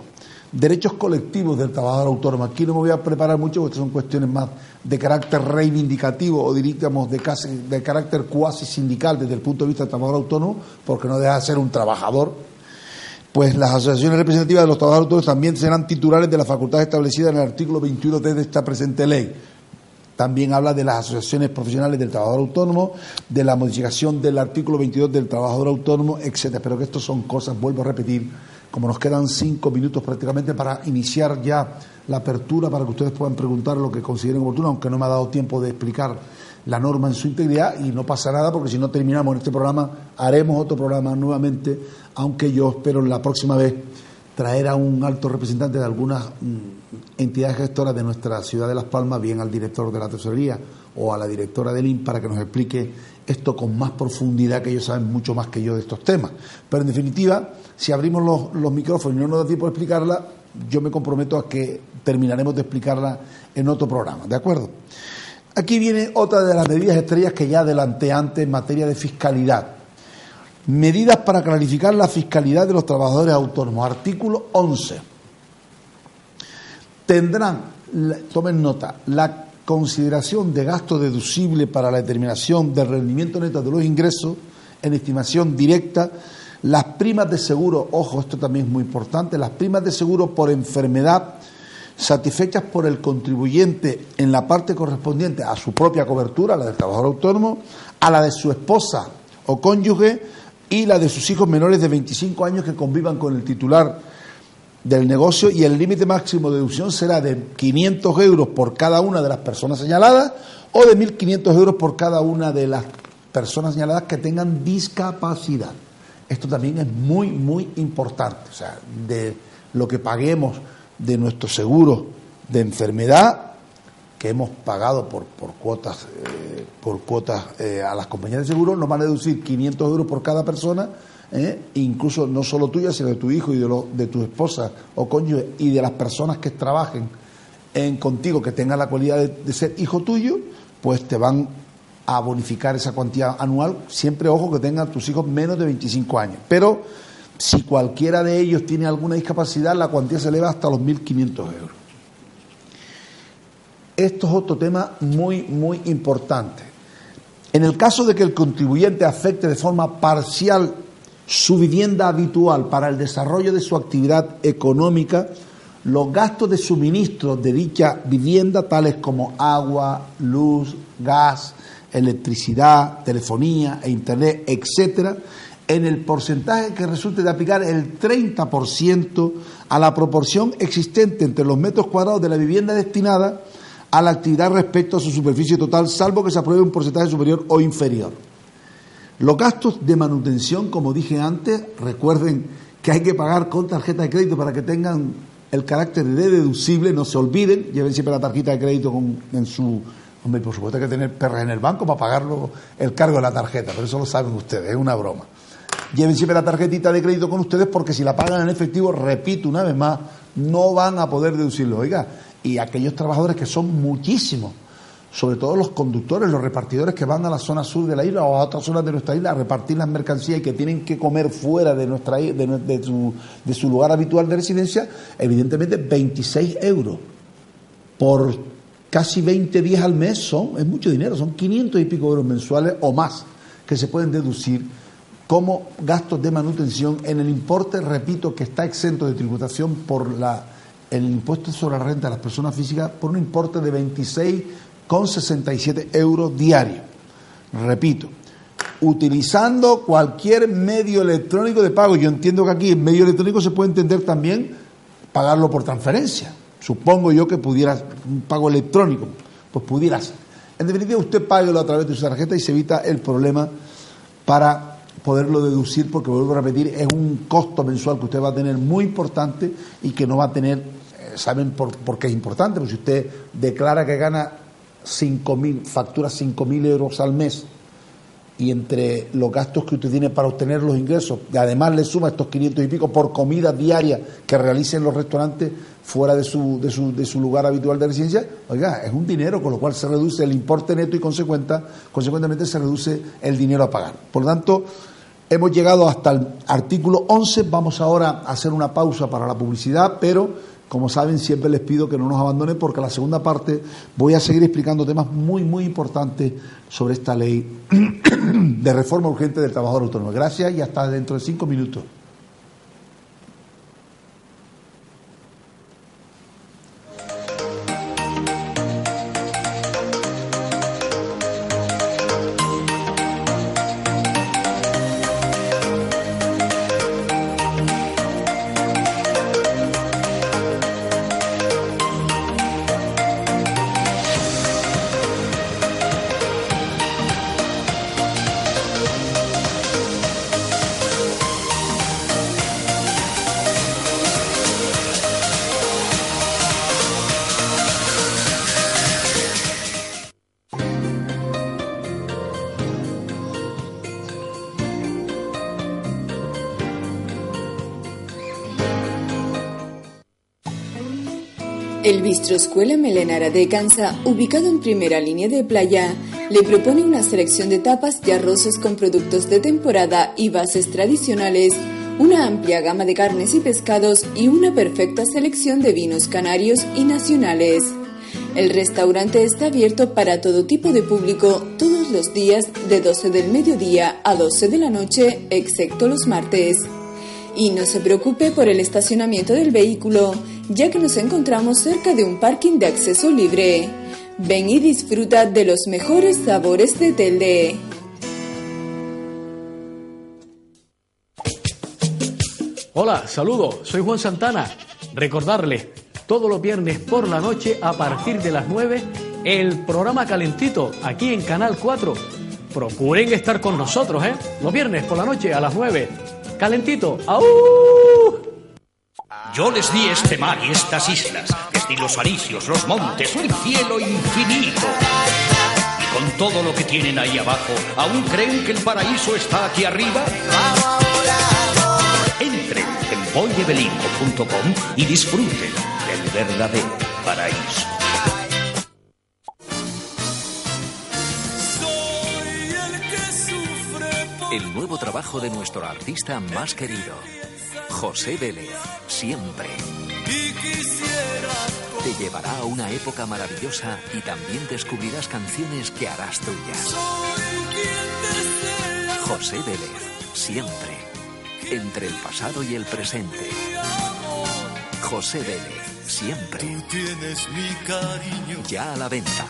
Derechos colectivos del trabajador autónomo. Aquí no me voy a preparar mucho porque son cuestiones más de carácter reivindicativo o diríamos de carácter cuasi sindical desde el punto de vista del trabajador autónomo, porque no deja de ser un trabajador. Pues las asociaciones representativas de los trabajadores autónomos también serán titulares de las facultades establecidas en el artículo 21 de esta presente ley. También habla de las asociaciones profesionales del trabajador autónomo, de la modificación del artículo 22 del trabajador autónomo, etcétera. Pero que esto son cosas, vuelvo a repetir, como nos quedan 5 minutos prácticamente para iniciar ya la apertura, para que ustedes puedan preguntar lo que consideren oportuno, aunque no me ha dado tiempo de explicar la norma en su integridad, y no pasa nada porque si no terminamos en este programa, haremos otro programa nuevamente, aunque yo espero la próxima vez traer a un alto representante de algunas entidades gestoras de nuestra ciudad de Las Palmas, bien al director de la tesorería o a la directora del IN, para que nos explique esto con más profundidad, que ellos saben mucho más que yo de estos temas. Pero en definitiva, si abrimos los micrófonos y no nos da tiempo de explicarla, yo me comprometo a que terminaremos de explicarla en otro programa, ¿de acuerdo? Aquí viene otra de las medidas estrellas que ya adelanté antes en materia de fiscalidad. Medidas para clarificar la fiscalidad de los trabajadores autónomos. Artículo 11. Tendrán, tomen nota, la consideración de gasto deducible para la determinación del rendimiento neto de los ingresos en estimación directa, las primas de seguro, ojo, esto también es muy importante, las primas de seguro por enfermedad satisfechas por el contribuyente en la parte correspondiente a su propia cobertura, la del trabajador autónomo, a la de su esposa o cónyuge y la de sus hijos menores de 25 años que convivan con el titular del negocio, y el límite máximo de deducción será de 500 euros por cada una de las personas señaladas o de 1.500 euros por cada una de las personas señaladas que tengan discapacidad. Esto también es muy, muy importante. O sea, de lo que paguemos de nuestro seguro de enfermedad, que hemos pagado por cuotas a las compañías de seguro, nos van a deducir 500 euros por cada persona, incluso no solo tuya, sino de tu hijo y de tu esposa o cónyuge y de las personas que trabajen contigo, que tengan la cualidad de ser hijo tuyo, pues te van a bonificar esa cuantía anual, siempre, ojo, que tengan tus hijos menos de 25 años. Pero Si cualquiera de ellos tiene alguna discapacidad, la cuantía se eleva hasta los 1.500 euros. Esto es otro tema muy, muy importante. En el caso de que el contribuyente afecte de forma parcial su vivienda habitual para el desarrollo de su actividad económica, los gastos de suministro de dicha vivienda, tales como agua, luz, gas, electricidad, telefonía e internet, etcétera, en el porcentaje que resulte de aplicar el 30% a la proporción existente entre los metros cuadrados de la vivienda destinada a la actividad respecto a su superficie total, salvo que se apruebe un porcentaje superior o inferior. Los gastos de manutención, como dije antes, recuerden que hay que pagar con tarjeta de crédito para que tengan el carácter de deducible, no se olviden, lleven siempre la tarjeta de crédito en su... Hombre, por supuesto hay que tener perras en el banco para pagarlo el cargo de la tarjeta, pero eso lo saben ustedes, es una broma. Lleven siempre la tarjetita de crédito con ustedes porque si la pagan en efectivo, repito una vez más, no van a poder deducirlo. Oiga, y aquellos trabajadores que son muchísimos, sobre todo los conductores, los repartidores que van a la zona sur de la isla o a otras zonas de nuestra isla a repartir las mercancías y que tienen que comer fuera de nuestra de su lugar habitual de residencia, evidentemente 26 euros por casi 20 días al mes es mucho dinero, son 500 y pico euros mensuales o más que se pueden deducir como gastos de manutención en el importe, repito, que está exento de tributación por el impuesto sobre la renta de las personas físicas por un importe de 26,67 euros diarios. Repito, utilizando cualquier medio electrónico de pago. Yo entiendo que aquí en medio electrónico se puede entender también pagarlo por transferencia. Supongo yo que pudiera, un pago electrónico, pues pudiera ser. En definitiva, usted páguelo a través de su tarjeta y se evita el problema para poderlo deducir, porque vuelvo a repetir, es un costo mensual que usted va a tener muy importante y que no va a tener, ¿saben por qué es importante? Porque si usted declara que gana 5.000, factura 5.000 euros al mes y entre los gastos que usted tiene para obtener los ingresos, y además le suma estos 500 y pico por comida diaria que realicen los restaurantes fuera de su lugar habitual de residencia, oiga, es un dinero, con lo cual se reduce el importe neto y consecuentemente se reduce el dinero a pagar. Por lo tanto, hemos llegado hasta el artículo 11, vamos ahora a hacer una pausa para la publicidad, pero como saben, siempre les pido que no nos abandonen porque en la segunda parte voy a seguir explicando temas muy, muy importantes sobre esta ley de reforma urgente del trabajador autónomo. Gracias y hasta dentro de 5 minutos. El Bistro Escuela Melenara de Cansa, ubicado en primera línea de playa, le propone una selección de tapas y arroces con productos de temporada y bases tradicionales, una amplia gama de carnes y pescados y una perfecta selección de vinos canarios y nacionales. El restaurante está abierto para todo tipo de público todos los días de 12 del mediodía a 12 de la noche, excepto los martes. Y no se preocupe por el estacionamiento del vehículo, ya que nos encontramos cerca de un parking de acceso libre. Ven y disfruta de los mejores sabores de Telde. Hola, saludos, soy Juan Santana. Recordarles, todos los viernes por la noche a partir de las 9, el programa Calentito, aquí en Canal 4. Procuren estar con nosotros, los viernes por la noche a las 9. Calentito, ¡aú! Yo les di este mar y estas islas, les di los alisios, los montes, el cielo infinito. Y con todo lo que tienen ahí abajo, ¿aún creen que el paraíso está aquí arriba? Entren en boyebelinco.com y disfruten del verdadero paraíso. El nuevo trabajo de nuestro artista más querido. José Vélez, siempre. Te llevará a una época maravillosa y también descubrirás canciones que harás tuyas. José Vélez, siempre. Entre el pasado y el presente. José Vélez, siempre. Tú tienes mi cariño. Ya a la venta.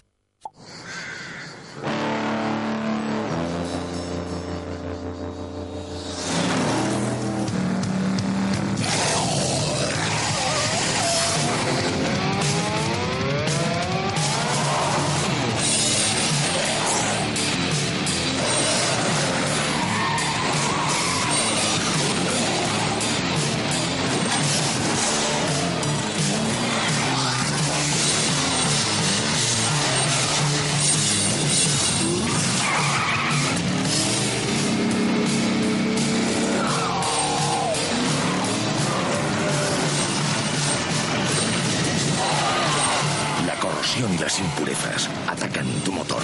Y las impurezas atacan tu motor.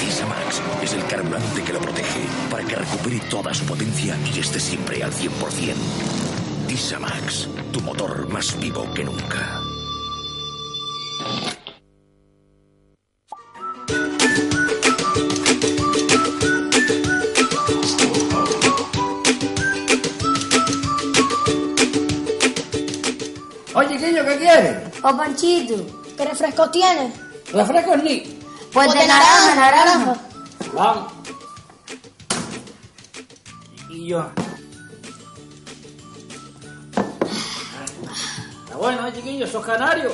Tisamax es el carburante que lo protege para que recupere toda su potencia y esté siempre al 100%. Tisamax, tu motor más vivo que nunca. Oye, Quillo, ¿qué quieres? O Panchito, ¿qué refrescos tienes? ¿Refrescos ni? Pues de naranja. Vamos. Y yo. Está bueno, chiquillos, sos canarios.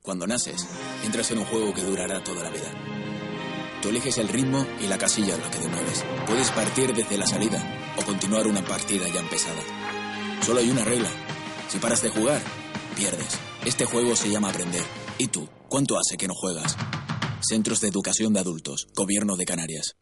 Cuando naces, entras en un juego que durará toda la vida. Tú eliges el ritmo y la casilla en la que te mueves. Puedes partir desde la salida o continuar una partida ya empezada. Solo hay una regla. Si paras de jugar, pierdes. Este juego se llama aprender. ¿Y tú? ¿Cuánto hace que no juegas? Centros de Educación de Adultos. Gobierno de Canarias.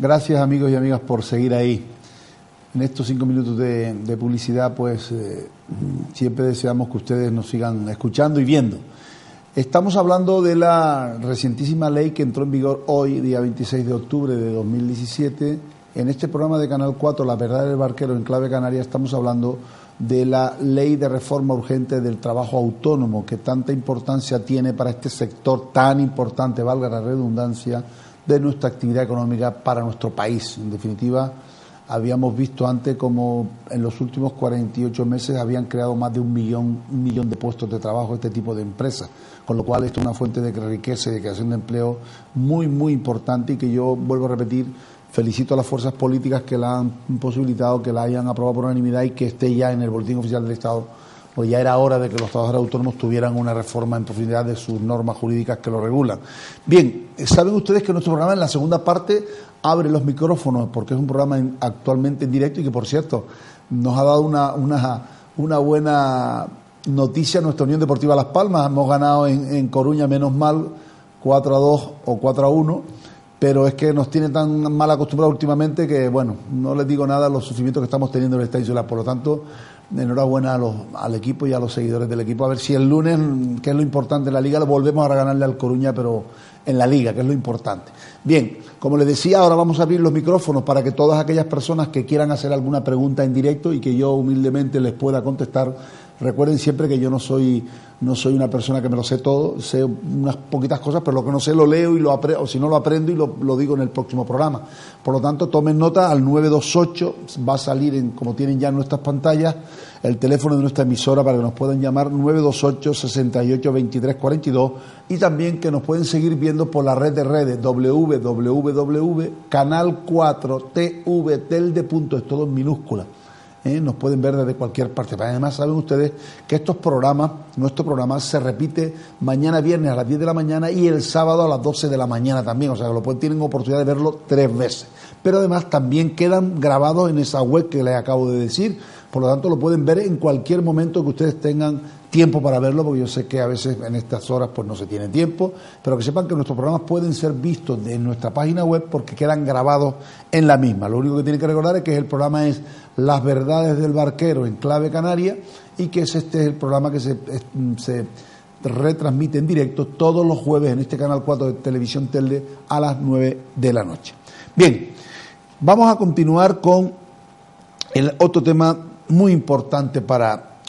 Gracias, amigos y amigas, por seguir ahí. En estos 5 minutos de publicidad, pues siempre deseamos que ustedes nos sigan escuchando y viendo. Estamos hablando de la recientísima ley que entró en vigor hoy, día 26 de octubre de 2017. En este programa de Canal 4, La Verdad del Barquero en Clave Canaria, estamos hablando de la ley de reforma urgente del trabajo autónomo, que tanta importancia tiene para este sector tan importante, valga la redundancia, de nuestra actividad económica para nuestro país. En definitiva, habíamos visto antes como en los últimos 48 meses habían creado más de un millón de puestos de trabajo este tipo de empresas, con lo cual esto es una fuente de riqueza y de creación de empleo muy, muy importante, y que yo vuelvo a repetir, felicito a las fuerzas políticas que la han posibilitado, que la hayan aprobado por unanimidad y que esté ya en el Boletín Oficial del Estado. Pues ya era hora de que los trabajadores autónomos tuvieran una reforma en profundidad de sus normas jurídicas que lo regulan. Bien, saben ustedes que nuestro programa en la segunda parte abre los micrófonos, porque es un programa actualmente en directo y que, por cierto, nos ha dado una buena noticia nuestra Unión Deportiva Las Palmas. Hemos ganado en Coruña, menos mal, 4-2 o 4-1, pero es que nos tiene tan mal acostumbrados últimamente que, bueno, no les digo nada a los sufrimientos que estamos teniendo en esta isla. Por lo tanto, enhorabuena al equipo y a los seguidores del equipo. A ver si el lunes, que es lo importante en la Liga, volvemos a ganarle al Coruña, pero en la Liga, que es lo importante. Bien, como les decía, ahora vamos a abrir los micrófonos para que todas aquellas personas que quieran hacer alguna pregunta en directo y que yo humildemente les pueda contestar. Recuerden siempre que yo no soy una persona que me lo sé todo, sé unas poquitas cosas, pero lo que no sé lo leo y o si no lo aprendo y lo digo en el próximo programa. Por lo tanto, tomen nota, al 928 va a salir, como tienen ya en nuestras pantallas, el teléfono de nuestra emisora para que nos puedan llamar, 928 68 23 42, y también que nos pueden seguir viendo por la red de redes www.canal4tvtelde.es, todo en minúscula. Nos pueden ver desde cualquier parte. Además, saben ustedes que nuestro programa se repite mañana viernes a las 10 de la mañana y el sábado a las 12 de la mañana también, o sea que tienen oportunidad de verlo 3 veces. Pero además también quedan grabados en esa web que les acabo de decir, por lo tanto lo pueden ver en cualquier momento que ustedes tengan tiempo para verlo, porque yo sé que a veces en estas horas pues no se tiene tiempo, pero que sepan que nuestros programas pueden ser vistos en nuestra página web porque quedan grabados en la misma. Lo único que tienen que recordar es que el programa es Las Verdades del Barquero en clave canaria, y que este es el programa que se retransmite en directo todos los jueves en este Canal 4 de Televisión Telde a las 9 de la noche. Bien, vamos a continuar con el otro tema muy importante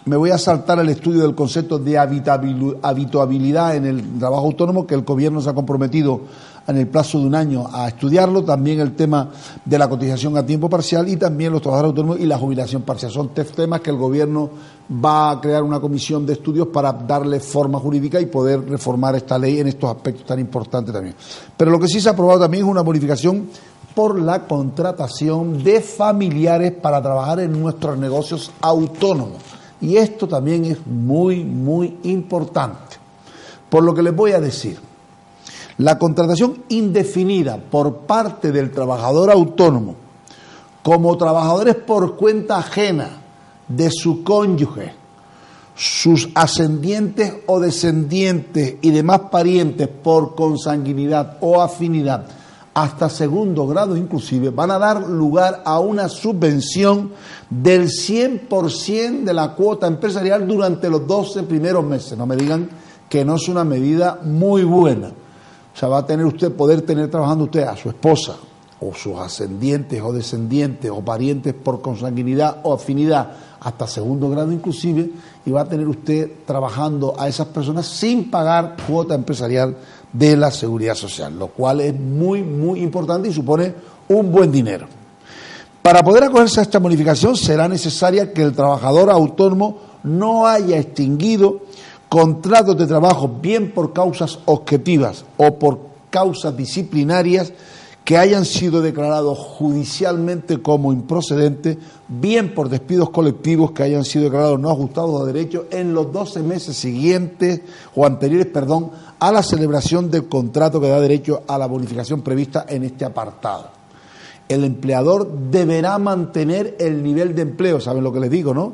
me voy a saltar el estudio del concepto de habituabilidad en el trabajo autónomo, que el gobierno se ha comprometido en el plazo de un año a estudiarlo, también el tema de la cotización a tiempo parcial y también los trabajadores autónomos y la jubilación parcial. Son 3 temas que el gobierno va a crear una comisión de estudios para darle forma jurídica y poder reformar esta ley en estos aspectos tan importantes también. Pero lo que sí se ha aprobado también es una bonificación por la contratación de familiares para trabajar en nuestros negocios autónomos. Y esto también es muy, muy importante. Por lo que les voy a decir, la contratación indefinida por parte del trabajador autónomo como trabajadores por cuenta ajena de su cónyuge, sus ascendientes o descendientes y demás parientes por consanguinidad o afinidad, hasta segundo grado inclusive, van a dar lugar a una subvención del 100% de la cuota empresarial durante los 12 primeros meses. No me digan que no es una medida muy buena. O sea, va a poder tener trabajando usted a su esposa o sus ascendientes o descendientes o parientes por consanguinidad o afinidad hasta segundo grado inclusive, y va a tener usted trabajando a esas personas sin pagar cuota empresarial de la Seguridad Social, lo cual es muy, muy importante y supone un buen dinero. Para poder acogerse a esta bonificación será necesaria que el trabajador autónomo no haya extinguido contratos de trabajo, bien por causas objetivas o por causas disciplinarias que hayan sido declarados judicialmente como improcedentes, bien por despidos colectivos que hayan sido declarados no ajustados a derecho en los 12 meses siguientes o anteriores, a la celebración del contrato que da derecho a la bonificación prevista en este apartado. El empleador deberá mantener el nivel de empleo, ¿saben lo que les digo, no?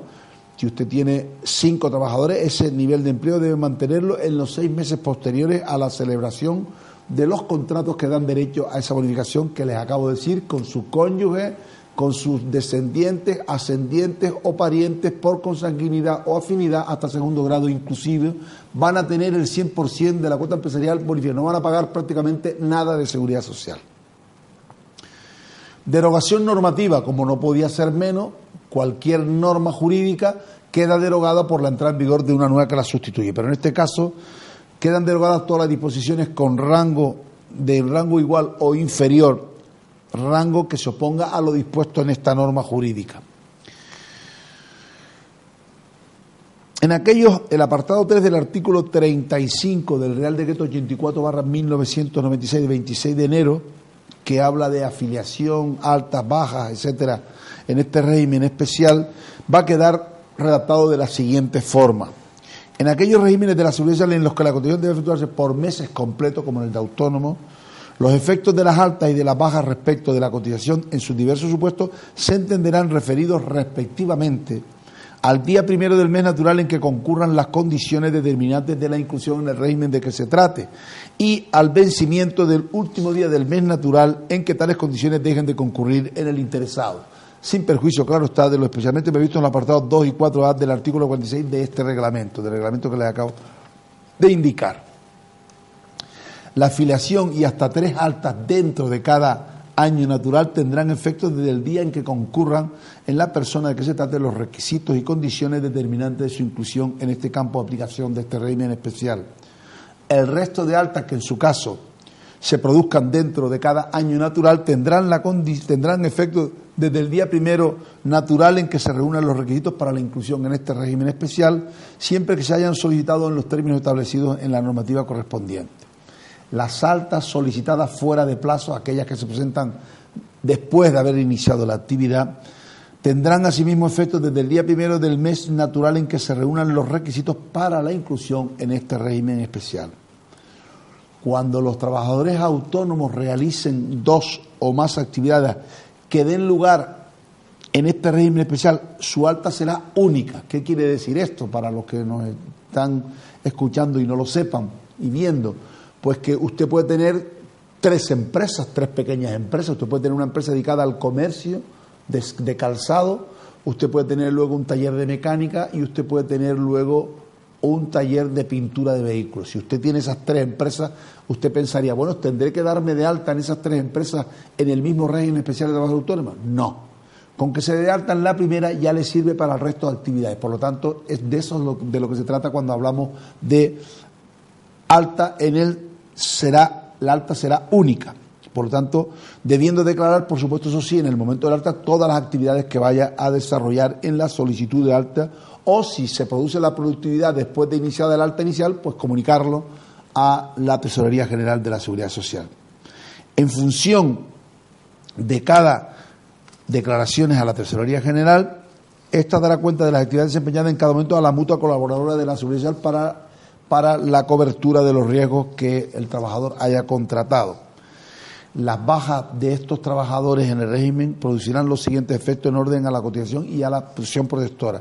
Si usted tiene 5 trabajadores, ese nivel de empleo debe mantenerlo en los 6 meses posteriores a la celebración de los contratos que dan derecho a esa bonificación que les acabo de decir, con su cónyuge, con sus descendientes, ascendientes o parientes por consanguinidad o afinidad hasta segundo grado inclusive, van a tener el 100% de la cuota empresarial bonificada, no van a pagar prácticamente nada de seguridad social. Derogación normativa, como no podía ser menos, cualquier norma jurídica queda derogada por la entrada en vigor de una nueva que la sustituye, pero en este caso quedan derogadas todas las disposiciones con rango igual o inferior, rango que se oponga a lo dispuesto en esta norma jurídica. El apartado 3 del artículo 35 del Real Decreto 84/1996 de 26 de enero, que habla de afiliación, altas, bajas, etcétera, en este régimen especial, va a quedar redactado de la siguiente forma. En aquellos regímenes de la Seguridad Social en los que la cotización debe efectuarse por meses completos, como en el de autónomo, los efectos de las altas y de las bajas respecto de la cotización en sus diversos supuestos se entenderán referidos respectivamente al día primero del mes natural en que concurran las condiciones determinantes de la inclusión en el régimen de que se trate, y al vencimiento del último día del mes natural en que tales condiciones dejen de concurrir en el interesado, sin perjuicio, claro está, de lo especialmente previsto en los apartados 2 y 4A del artículo 46 de este reglamento, del reglamento que les acabo de indicar. La afiliación y hasta 3 altas dentro de cada año natural tendrán efecto desde el día en que concurran en la persona de que se trate los requisitos y condiciones determinantes de su inclusión en este campo de aplicación de este régimen especial. El resto de altas que en su caso se produzcan dentro de cada año natural tendrán efecto desde el día primero natural en que se reúnan los requisitos para la inclusión en este régimen especial, siempre que se hayan solicitado en los términos establecidos en la normativa correspondiente. Las altas solicitadas fuera de plazo, aquellas que se presentan después de haber iniciado la actividad, tendrán asimismo efecto desde el día primero del mes natural en que se reúnan los requisitos para la inclusión en este régimen especial. Cuando los trabajadores autónomos realicen 2 o más actividades que den lugar en este régimen especial, su alta será única. ¿Qué quiere decir esto para los que nos están escuchando y no lo sepan y viendo? Pues que usted puede tener 3 empresas, 3 pequeñas empresas. Usted puede tener una empresa dedicada al comercio de calzado, usted puede tener luego un taller de mecánica y usted puede tener luego un taller de pintura de vehículos. Si usted tiene esas 3 empresas, usted pensaría, bueno, ¿tendré que darme de alta en esas 3 empresas en el mismo régimen especial de trabajo autónomo? No. Con que se dé de alta en la primera ya le sirve para el resto de actividades. Por lo tanto, es de eso de lo que se trata cuando hablamos de alta la alta será única. Por lo tanto, debiendo declarar, por supuesto, eso sí, en el momento del alta, todas las actividades que vaya a desarrollar en la solicitud de alta, o si se produce la productividad después de iniciada el alta inicial, pues comunicarlo a la Tesorería General de la Seguridad Social. En función de cada declaraciones a la Tesorería General, esta dará cuenta de las actividades desempeñadas en cada momento a la mutua colaboradora de la Seguridad Social para la cobertura de los riesgos que el trabajador haya contratado. Las bajas de estos trabajadores en el régimen producirán los siguientes efectos en orden a la cotización y a la presión protectora.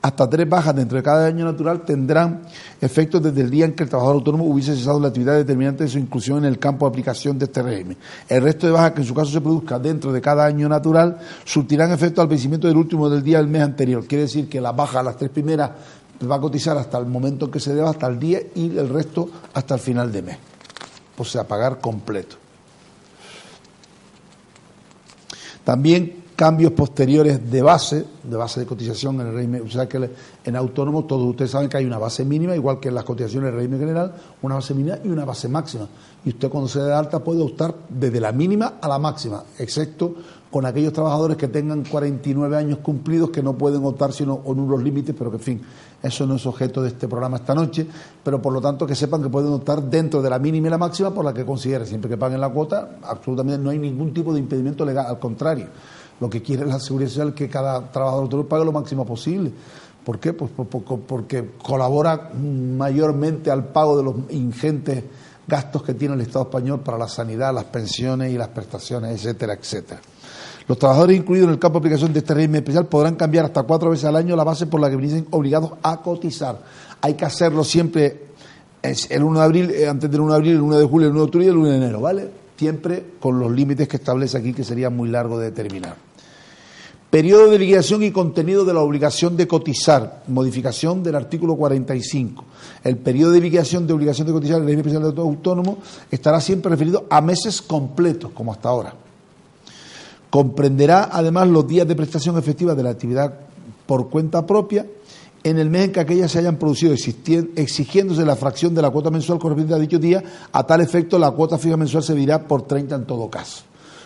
Hasta 3 bajas dentro de cada año natural tendrán efectos desde el día en que el trabajador autónomo hubiese cesado la actividad determinante de su inclusión en el campo de aplicación de este régimen. El resto de bajas que en su caso se produzca dentro de cada año natural surtirán efecto al vencimiento del último del día del mes anterior. Quiere decir que las bajas, las 3 primeras, va a cotizar hasta el momento en que se deba, hasta el día, y el resto hasta el final de mes. O sea, pagar completo. También cambios posteriores de base de cotización en el régimen. O sea que en autónomo todos ustedes saben que hay una base mínima, igual que en las cotizaciones del régimen general, una base mínima y una base máxima. Y usted cuando se dé de alta puede optar desde la mínima a la máxima, excepto con aquellos trabajadores que tengan 49 años cumplidos, que no pueden optar sino con unos límites, pero que en fin, eso no es objeto de este programa esta noche, pero por lo tanto que sepan que pueden optar dentro de la mínima y la máxima por la que consideren, siempre que paguen la cuota, absolutamente no hay ningún tipo de impedimento legal, al contrario. Lo que quiere la Seguridad Social es que cada trabajador autónomo pague lo máximo posible. ¿Por qué? Pues porque colabora mayormente al pago de los ingentes gastos que tiene el Estado español para la sanidad, las pensiones y las prestaciones, etcétera, etcétera. Los trabajadores incluidos en el campo de aplicación de este régimen especial podrán cambiar hasta 4 veces al año la base por la que vienen obligados a cotizar. Hay que hacerlo siempre el 1 de abril, antes del 1 de abril, el 1 de julio, el 1 de octubre y el 1 de enero, ¿vale? Siempre con los límites que establece aquí, que sería muy largo de determinar. Periodo de liquidación y contenido de la obligación de cotizar. Modificación del artículo 45. El periodo de liquidación de obligación de cotizar en el régimen especial de autónomo estará siempre referido a meses completos, como hasta ahora. Comprenderá además los días de prestación efectiva de la actividad por cuenta propia en el mes en que aquellas se hayan producido, exigiéndose la fracción de la cuota mensual correspondiente a dicho día. A tal efecto, la cuota fija mensual se dirá por 30 en todo caso.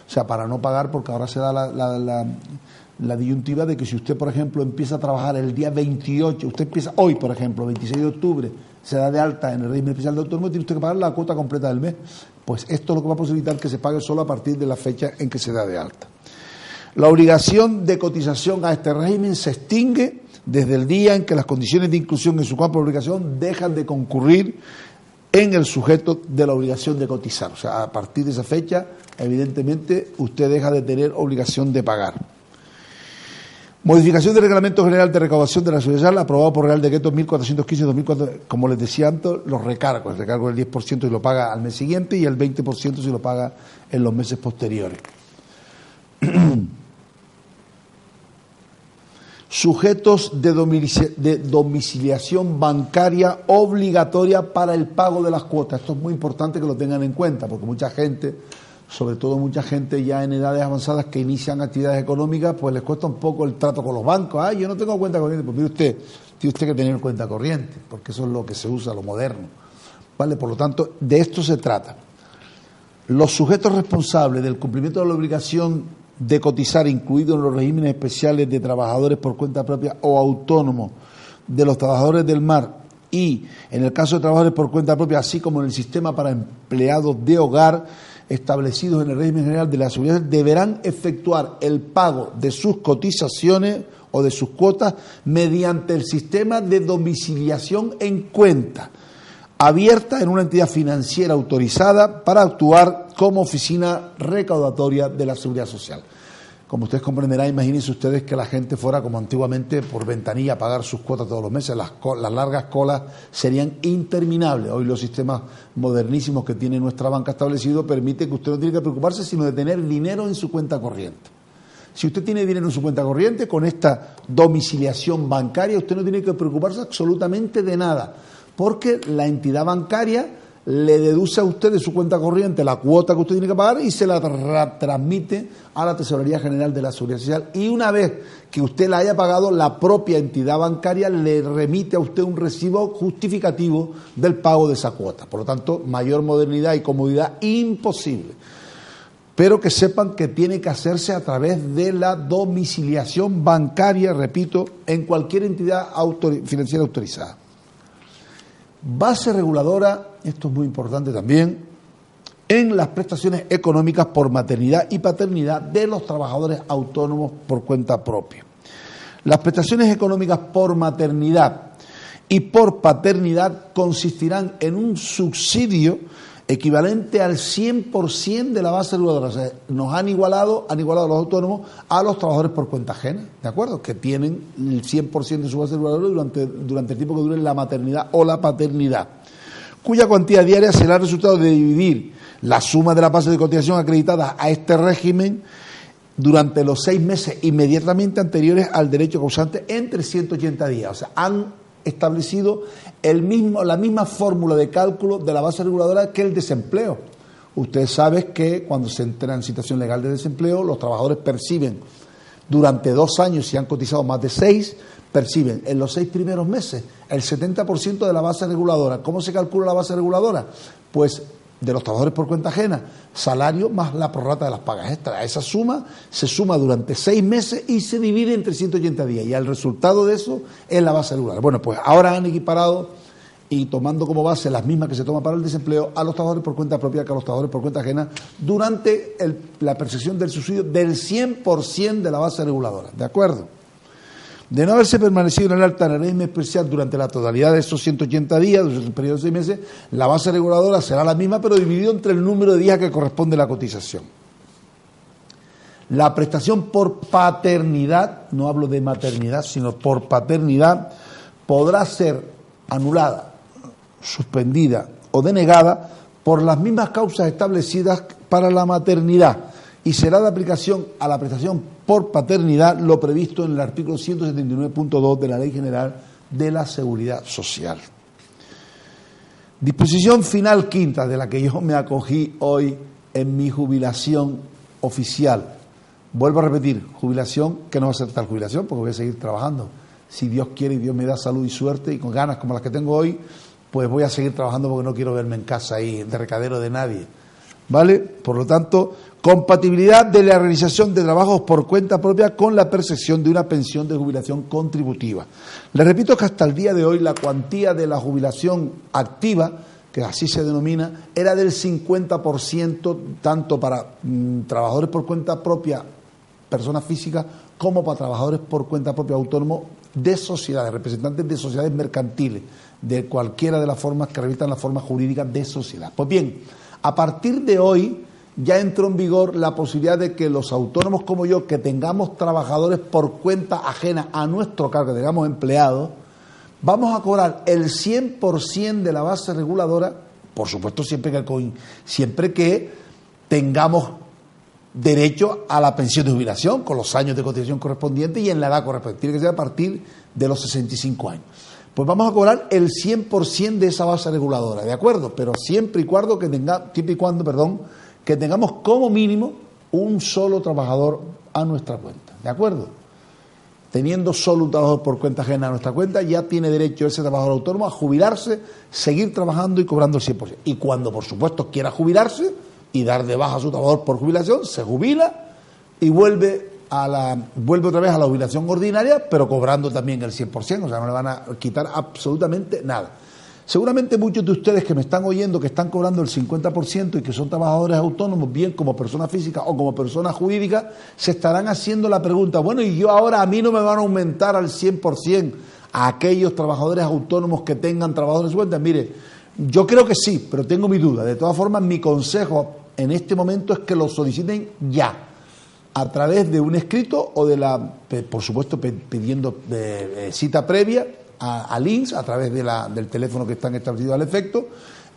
O sea, para no pagar, porque ahora se da la disyuntiva de que si usted, por ejemplo, empieza a trabajar el día 28, usted empieza hoy, por ejemplo, 26 de octubre, se da de alta en el régimen especial de autónomo, tiene usted que pagar la cuota completa del mes. Pues esto es lo que va a posibilitar que se pague solo a partir de la fecha en que se da de alta. La obligación de cotización a este régimen se extingue desde el día en que las condiciones de inclusión en su campo de obligación dejan de concurrir en el sujeto de la obligación de cotizar. O sea, a partir de esa fecha, evidentemente, usted deja de tener obligación de pagar. Modificación del Reglamento General de Recaudación de la Seguridad Social, aprobado por Real Decreto 1415-2004, como les decía antes, los recargos. El recargo del 10% si lo paga al mes siguiente y el 20% si lo paga en los meses posteriores. Sujetos de domiciliación bancaria obligatoria para el pago de las cuotas. Esto es muy importante que lo tengan en cuenta, porque mucha gente, sobre todo mucha gente ya en edades avanzadas que inician actividades económicas, pues les cuesta un poco el trato con los bancos. Ah, yo no tengo cuenta corriente. Pues mire usted, tiene usted que tener cuenta corriente, porque eso es lo que se usa, lo moderno. ¿Vale? Por lo tanto, de esto se trata. Los sujetos responsables del cumplimiento de la obligación de cotizar, incluido en los regímenes especiales de trabajadores por cuenta propia o autónomos, de los trabajadores del mar y, en el caso de trabajadores por cuenta propia, así como en el sistema para empleados de hogar establecidos en el régimen general de la seguridad social, deberán efectuar el pago de sus cotizaciones o de sus cuotas mediante el sistema de domiciliación en cuenta, abierta en una entidad financiera autorizada para actuar como oficina recaudatoria de la Seguridad Social. Como ustedes comprenderán, imagínense ustedes que la gente fuera como antiguamente por ventanilla a pagar sus cuotas todos los meses. Las largas colas serían interminables. Hoy los sistemas modernísimos que tiene nuestra banca establecido permiten que usted no tiene que preocuparse sino de tener dinero en su cuenta corriente. Si usted tiene dinero en su cuenta corriente, con esta domiciliación bancaria, usted no tiene que preocuparse absolutamente de nada, porque la entidad bancaria le deduce a usted de su cuenta corriente la cuota que usted tiene que pagar y se la transmite a la Tesorería General de la Seguridad Social. Y una vez que usted la haya pagado, la propia entidad bancaria le remite a usted un recibo justificativo del pago de esa cuota. Por lo tanto, mayor modernidad y comodidad imposible. Pero que sepan que tiene que hacerse a través de la domiciliación bancaria, repito, en cualquier entidad financiera autorizada. Base reguladora, esto es muy importante también, en las prestaciones económicas por maternidad y paternidad de los trabajadores autónomos por cuenta propia. Las prestaciones económicas por maternidad y por paternidad consistirán en un subsidio equivalente al 100% de la base reguladora. O sea, nos han igualado a los autónomos a los trabajadores por cuenta ajena, ¿de acuerdo? Que tienen el 100% de su base reguladora durante el tiempo que dure la maternidad o la paternidad, cuya cuantía diaria será el resultado de dividir la suma de las bases de cotización acreditadas a este régimen durante los 6 meses inmediatamente anteriores al derecho causante entre 180 días. O sea, han establecido la misma fórmula de cálculo de la base reguladora que el desempleo. Ustedes saben que cuando se entra en situación legal de desempleo, los trabajadores perciben durante 2 años, si han cotizado más de 6, perciben en los 6 primeros meses el 70% de la base reguladora. ¿Cómo se calcula la base reguladora? Pues de los trabajadores por cuenta ajena, salario más la prorrata de las pagas extras. Esa suma se suma durante 6 meses y se divide entre 180 días. Y el resultado de eso es la base regular. Bueno, pues ahora han equiparado y tomando como base las mismas que se toman para el desempleo a los trabajadores por cuenta propia que a los trabajadores por cuenta ajena durante la percepción del subsidio del 100% de la base reguladora. ¿De acuerdo? De no haberse permanecido en el alta en el régimen especial durante la totalidad de esos 180 días, durante el periodo de 6 meses, la base reguladora será la misma, pero dividido entre el número de días que corresponde a la cotización. La prestación por paternidad, no hablo de maternidad, sino por paternidad, podrá ser anulada, suspendida o denegada por las mismas causas establecidas para la maternidad y será de aplicación a la prestación por paternidad lo previsto en el artículo 179.2 de la Ley General de la Seguridad Social. Disposición final quinta, de la que yo me acogí hoy en mi jubilación oficial. Vuelvo a repetir, jubilación que no va a ser tal jubilación porque voy a seguir trabajando. Si Dios quiere y Dios me da salud y suerte y con ganas como las que tengo hoy, pues voy a seguir trabajando porque no quiero verme en casa ahí de recadero de nadie. ¿Vale? Por lo tanto, compatibilidad de la realización de trabajos por cuenta propia con la percepción de una pensión de jubilación contributiva. Les repito que hasta el día de hoy la cuantía de la jubilación activa, que así se denomina, era del 50% tanto para trabajadores por cuenta propia, personas físicas, como para trabajadores por cuenta propia autónomos de sociedades, representantes de sociedades mercantiles, de cualquiera de las formas que revistan la forma jurídica de sociedad. Pues bien, a partir de hoy ya entró en vigor la posibilidad de que los autónomos como yo, que tengamos trabajadores por cuenta ajena a nuestro cargo, que tengamos empleados, vamos a cobrar el 100% de la base reguladora, por supuesto siempre que tengamos derecho a la pensión de jubilación, con los años de cotización correspondientes y en la edad correspondiente. Tiene que ser a partir de los 65 años. Pues vamos a cobrar el 100% de esa base reguladora, ¿de acuerdo? Pero siempre y cuando que tengamos como mínimo un solo trabajador a nuestra cuenta, ¿de acuerdo? Teniendo solo un trabajador por cuenta ajena a nuestra cuenta, ya tiene derecho ese trabajador autónomo a jubilarse, seguir trabajando y cobrando el 100%. Y cuando, por supuesto, quiera jubilarse y dar de baja a su trabajador por jubilación, se jubila y vuelve otra vez a la jubilación ordinaria, pero cobrando también el 100%, o sea, no le van a quitar absolutamente nada. Seguramente muchos de ustedes que me están oyendo, que están cobrando el 50% y que son trabajadores autónomos, bien como personas físicas o como personas jurídicas, se estarán haciendo la pregunta, bueno, y yo ahora a mí no me van a aumentar al 100% a aquellos trabajadores autónomos que tengan trabajadores de su cuenta. Mire, yo creo que sí, pero tengo mi duda. De todas formas, mi consejo en este momento es que lo soliciten ya, a través de un escrito o por supuesto, pidiendo cita previa al INS a través del teléfono que están establecidos al efecto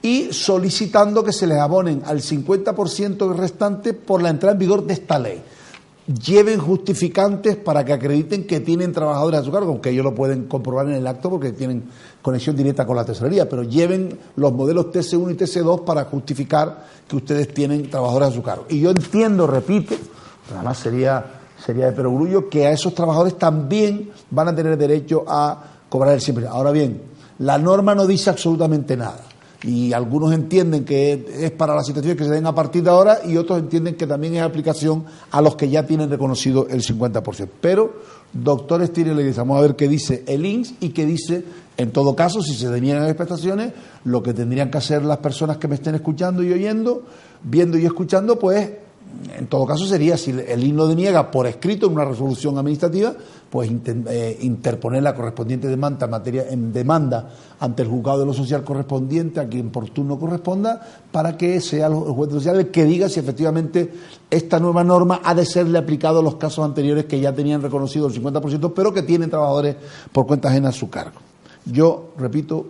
y solicitando que se les abonen al 50% restante por la entrada en vigor de esta ley. Lleven justificantes para que acrediten que tienen trabajadores a su cargo, aunque ellos lo pueden comprobar en el acto porque tienen conexión directa con la tesorería, pero lleven los modelos TC1 y TC2 para justificar que ustedes tienen trabajadores a su cargo. Y yo entiendo, repito, además sería de perogrullo, que a esos trabajadores también van a tener derecho a cobrar el 100%. Ahora bien, la norma no dice absolutamente nada y algunos entienden que es para las situaciones que se den a partir de ahora y otros entienden que también es aplicación a los que ya tienen reconocido el 50%. Pero, doctor Estirio, le vamos a ver qué dice el INS y qué dice, en todo caso, si se deniegan las prestaciones, lo que tendrían que hacer las personas que me estén escuchando y oyendo, viendo y escuchando, pues en todo caso sería, si el INS lo deniega por escrito en una resolución administrativa, pues interponer la correspondiente demanda ante el juzgado de lo social correspondiente, a quien por turno corresponda, para que sea el juez de lo social el que diga si efectivamente esta nueva norma ha de serle aplicado a los casos anteriores que ya tenían reconocido el 50%, pero que tienen trabajadores por cuenta ajena a su cargo. Yo, repito,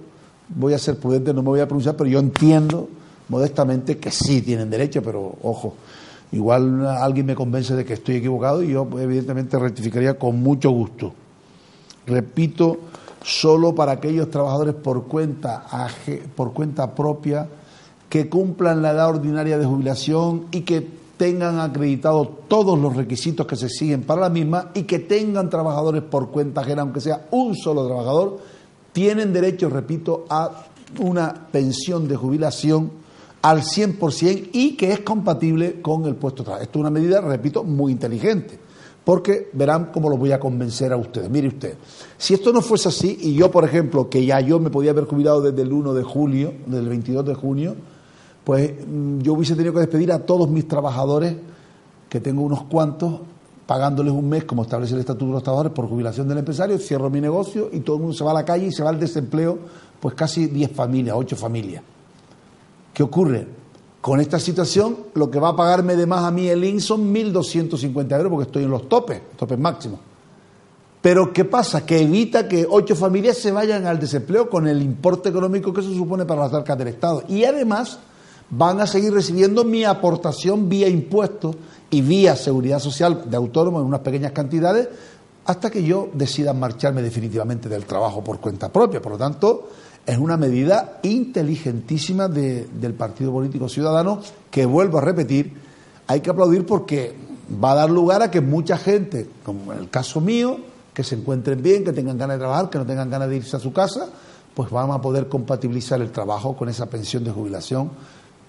voy a ser prudente, no me voy a pronunciar, pero yo entiendo modestamente que sí tienen derecho, pero ojo, igual alguien me convence de que estoy equivocado y yo evidentemente rectificaría con mucho gusto. Repito, solo para aquellos trabajadores por cuenta propia que cumplan la edad ordinaria de jubilación y que tengan acreditados todos los requisitos que se siguen para la misma y que tengan trabajadores por cuenta ajena, aunque sea un solo trabajador, tienen derecho, repito, a una pensión de jubilación al 100% y que es compatible con el puesto de trabajo. Esto es una medida, repito, muy inteligente, porque verán cómo los voy a convencer a ustedes. Mire usted, si esto no fuese así, y yo, por ejemplo, que ya yo me podía haber jubilado desde el 1 de julio, desde el 22 de junio, pues yo hubiese tenido que despedir a todos mis trabajadores, que tengo unos cuantos, pagándoles un mes, como establece el Estatuto de los Trabajadores, por jubilación del empresario, cierro mi negocio y todo el mundo se va a la calle y se va al desempleo, pues casi 10 familias, 8 familias. ¿Qué ocurre? Con esta situación, lo que va a pagarme de más a mí el INS son 1.250 euros porque estoy en los topes máximos. Pero ¿qué pasa? Que evita que 8 familias se vayan al desempleo con el importe económico que eso supone para las arcas del Estado. Y además van a seguir recibiendo mi aportación vía impuestos y vía seguridad social de autónomos en unas pequeñas cantidades hasta que yo decida marcharme definitivamente del trabajo por cuenta propia. Por lo tanto, es una medida inteligentísima del Partido Político Ciudadano que, vuelvo a repetir, hay que aplaudir porque va a dar lugar a que mucha gente, como en el caso mío, que se encuentren bien, que tengan ganas de trabajar, que no tengan ganas de irse a su casa, pues van a poder compatibilizar el trabajo con esa pensión de jubilación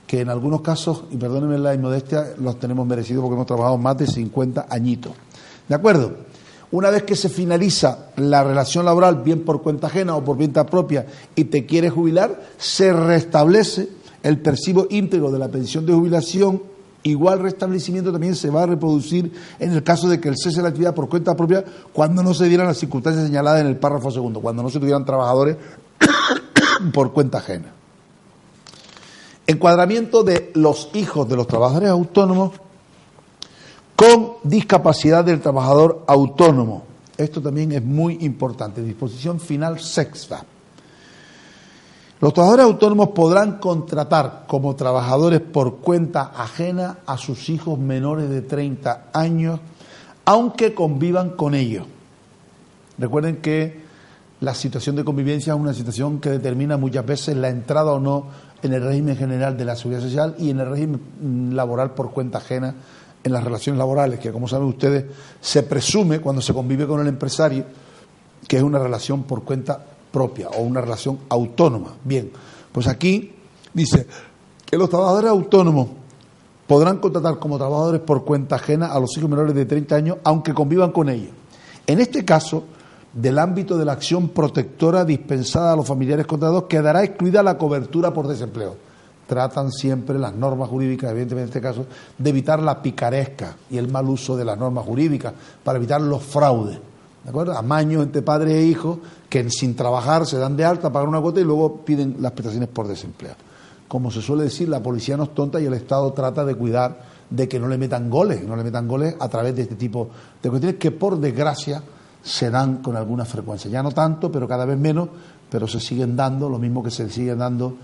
que en algunos casos, y perdónenme la inmodestia, los tenemos merecidos porque hemos trabajado más de 50 añitos. ¿De acuerdo? Una vez que se finaliza la relación laboral, bien por cuenta ajena o por cuenta propia, y te quieres jubilar, se restablece el percibo íntegro de la pensión de jubilación. Igual restablecimiento también se va a reproducir en el caso de que el cese de la actividad por cuenta propia cuando no se dieran las circunstancias señaladas en el párrafo segundo, cuando no se tuvieran trabajadores por cuenta ajena. Encuadramiento de los hijos de los trabajadores autónomos con discapacidad del trabajador autónomo. Esto también es muy importante. Disposición final sexta. Los trabajadores autónomos podrán contratar como trabajadores por cuenta ajena a sus hijos menores de 30 años, aunque convivan con ellos. Recuerden que la situación de convivencia es una situación que determina muchas veces la entrada o no en el régimen general de la Seguridad Social y en el régimen laboral por cuenta ajena en las relaciones laborales, que como saben ustedes se presume cuando se convive con el empresario que es una relación por cuenta propia o una relación autónoma. Bien, pues aquí dice que los trabajadores autónomos podrán contratar como trabajadores por cuenta ajena a los hijos menores de 30 años, aunque convivan con ellos. En este caso, del ámbito de la acción protectora dispensada a los familiares contratados, quedará excluida la cobertura por desempleo. Tratan siempre las normas jurídicas, evidentemente en este caso, de evitar la picaresca y el mal uso de las normas jurídicas, para evitar los fraudes. ¿De acuerdo? Amaños entre padres e hijos que sin trabajar se dan de alta, pagan una cuota y luego piden las prestaciones por desempleo. Como se suele decir, la policía no es tonta y el Estado trata de cuidar de que no le metan goles a través de este tipo de cuestiones que por desgracia se dan con alguna frecuencia. Ya no tanto, pero cada vez menos, pero se siguen dando, lo mismo que se sigue dando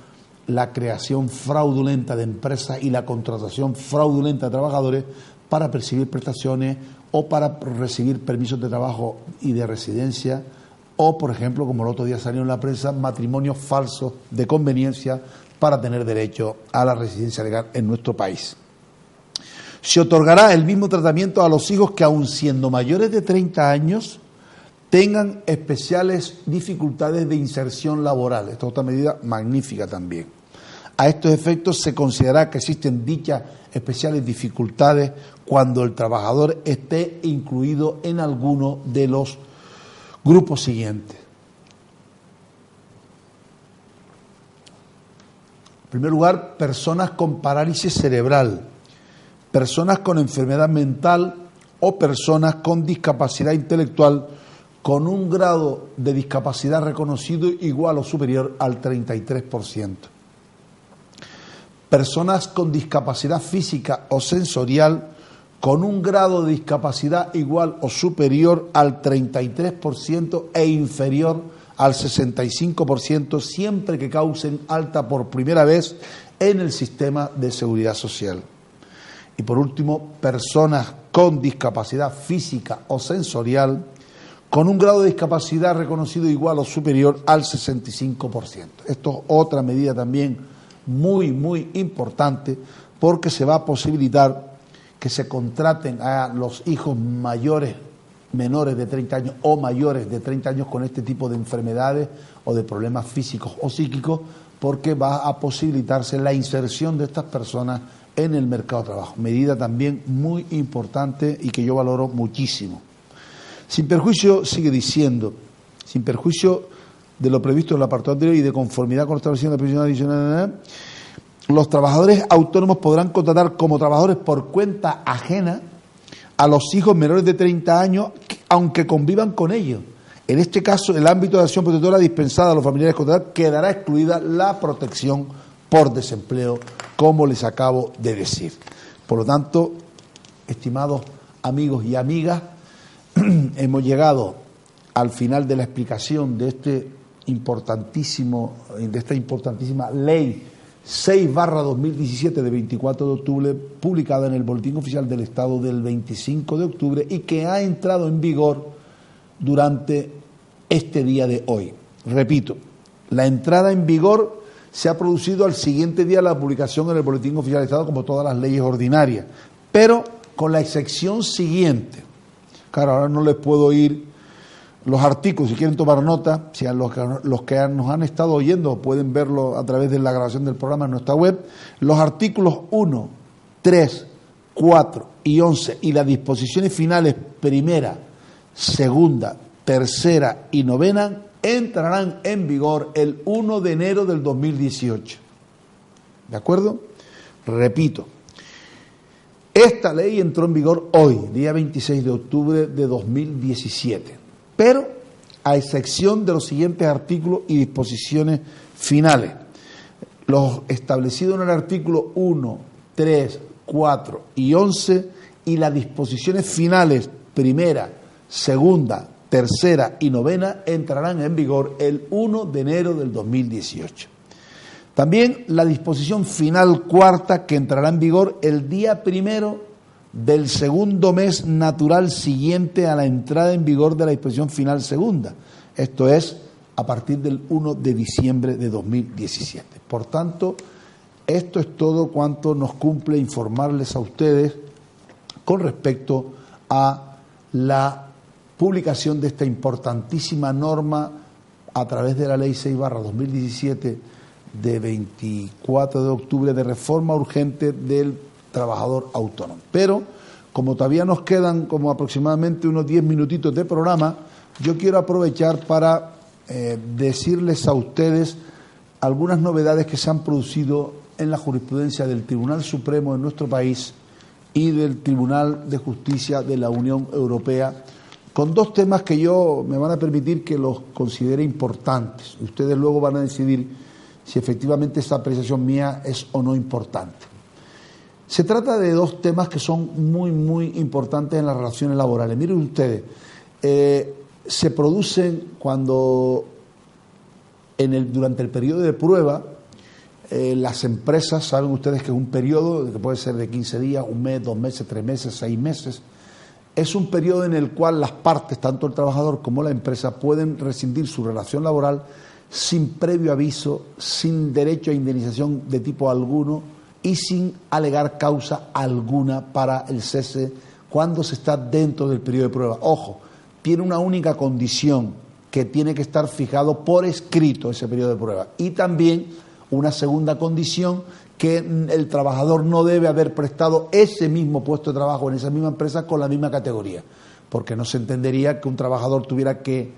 la creación fraudulenta de empresas y la contratación fraudulenta de trabajadores para percibir prestaciones o para recibir permisos de trabajo y de residencia o, por ejemplo, como el otro día salió en la prensa, matrimonios falsos de conveniencia para tener derecho a la residencia legal en nuestro país. Se otorgará el mismo tratamiento a los hijos que, aun siendo mayores de 30 años, tengan especiales dificultades de inserción laboral. Esta es otra medida magnífica también. A estos efectos se considera que existen dichas especiales dificultades cuando el trabajador esté incluido en alguno de los grupos siguientes. En primer lugar, personas con parálisis cerebral, personas con enfermedad mental o personas con discapacidad intelectual con un grado de discapacidad reconocido igual o superior al 33%. Personas con discapacidad física o sensorial con un grado de discapacidad igual o superior al 33% e inferior al 65%, siempre que causen alta por primera vez en el sistema de seguridad social. Y por último, personas con discapacidad física o sensorial con un grado de discapacidad reconocido igual o superior al 65%. Esto es otra medida también muy, muy importante, porque se va a posibilitar que se contraten a los hijos menores de 30 años o mayores de 30 años con este tipo de enfermedades o de problemas físicos o psíquicos, porque va a posibilitarse la inserción de estas personas en el mercado de trabajo. Medida también muy importante y que yo valoro muchísimo. Sin perjuicio, sigue diciendo, sin perjuicio de lo previsto en el apartado anterior y de conformidad con la establecido en la previsión adicional, los trabajadores autónomos podrán contratar como trabajadores por cuenta ajena a los hijos menores de 30 años, aunque convivan con ellos. En este caso, el ámbito de acción protectora dispensada a los familiares contratados quedará excluida la protección por desempleo, como les acabo de decir. Por lo tanto, estimados amigos y amigas, hemos llegado al final de la explicación de esta importantísima ley 6/2017 de 24 de octubre, publicada en el Boletín Oficial del Estado del 25 de octubre y que ha entrado en vigor durante este día de hoy. Repito, la entrada en vigor se ha producido al siguiente día de la publicación en el Boletín Oficial del Estado, como todas las leyes ordinarias, pero con la excepción siguiente. Claro, ahora no les puedo ir los artículos, si quieren tomar nota, si a los que nos han estado oyendo pueden verlo a través de la grabación del programa en nuestra web, los artículos 1, 3, 4 y 11 y las disposiciones finales primera, segunda, tercera y novena entrarán en vigor el 1 de enero del 2018. ¿De acuerdo? Repito. Esta ley entró en vigor hoy, día 26 de octubre de 2017, pero a excepción de los siguientes artículos y disposiciones finales. los establecidos en el artículo 1, 3, 4 y 11 y las disposiciones finales, primera, segunda, tercera y novena, entrarán en vigor el 1 de enero del 2018. También la disposición final cuarta, que entrará en vigor el día 1 del segundo mes natural siguiente a la entrada en vigor de la disposición final segunda. Esto es a partir del 1 de diciembre de 2017. Por tanto, esto es todo cuanto nos cumple informarles a ustedes con respecto a la publicación de esta importantísima norma a través de la Ley 6/2017 de 24 de octubre de reforma urgente del trabajador autónomo. Pero, como todavía nos quedan como aproximadamente unos 10 minutitos de programa, yo quiero aprovechar para decirles a ustedes algunas novedades que se han producido en la jurisprudencia del Tribunal Supremo de nuestro país y del Tribunal de Justicia de la Unión Europea, con dos temas que me van a permitir que los considere importantes. Ustedes luego van a decidir si efectivamente esta apreciación mía es o no importante. Se trata de dos temas que son muy, muy importantes en las relaciones laborales. Miren ustedes, se producen cuando durante el periodo de prueba, las empresas, saben ustedes que es un periodo que puede ser de 15 días, un mes, 2 meses, 3 meses, 6 meses. Es un periodo en el cual las partes, tanto el trabajador como la empresa, pueden rescindir su relación laboral sin previo aviso, sin derecho a indemnización de tipo alguno y sin alegar causa alguna para el cese cuando se está dentro del periodo de prueba. Ojo, tiene una única condición, que tiene que estar fijado por escrito ese periodo de prueba, y también una segunda condición, que el trabajador no debe haber prestado ese mismo puesto de trabajo en esa misma empresa con la misma categoría, porque no se entendería que un trabajador tuviera que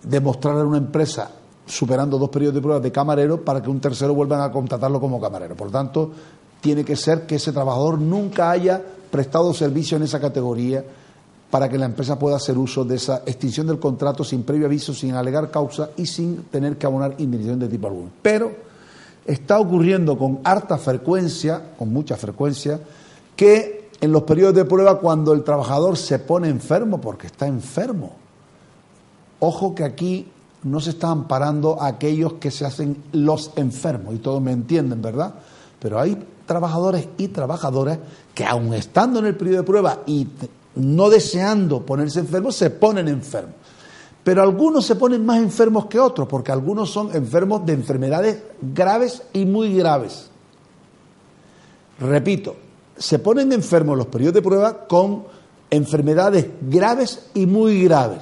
demostrar en una empresa superando 2 periodos de prueba de camarero para que un tercero vuelva a contratarlo como camarero. Por tanto, tiene que ser que ese trabajador nunca haya prestado servicio en esa categoría para que la empresa pueda hacer uso de esa extinción del contrato sin previo aviso, sin alegar causa y sin tener que abonar indemnización de tipo alguno. Pero está ocurriendo con harta frecuencia, con mucha frecuencia, que en los periodos de prueba, cuando el trabajador se pone enfermo porque está enfermo, ojo que aquí no se está amparando a aquellos que se hacen los enfermos, y todos me entienden, ¿verdad? Pero hay trabajadores y trabajadoras que, aun estando en el periodo de prueba y no deseando ponerse enfermos, se ponen enfermos. Pero algunos se ponen más enfermos que otros, porque algunos son enfermos de enfermedades graves y muy graves. Repito, se ponen enfermos en los periodos de prueba con enfermedades graves y muy graves.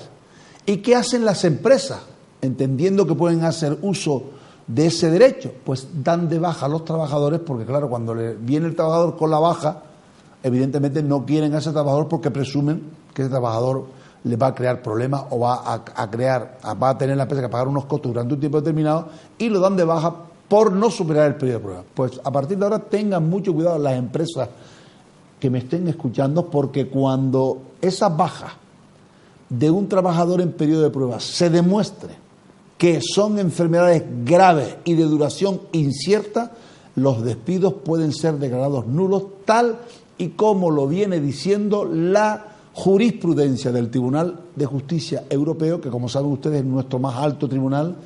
¿Y qué hacen las empresas? Entendiendo que pueden hacer uso de ese derecho, pues dan de baja a los trabajadores, porque claro, cuando viene el trabajador con la baja, evidentemente no quieren a ese trabajador porque presumen que ese trabajador les va a crear problemas o va a tener la empresa que pagar unos costos durante un tiempo determinado, y lo dan de baja por no superar el periodo de prueba. Pues a partir de ahora tengan mucho cuidado las empresas que me estén escuchando, porque cuando esa baja de un trabajador en periodo de prueba se demuestre que son enfermedades graves y de duración incierta, los despidos pueden ser declarados nulos, tal y como lo viene diciendo la jurisprudencia del Tribunal de Justicia Europeo, que como saben ustedes es nuestro más alto tribunal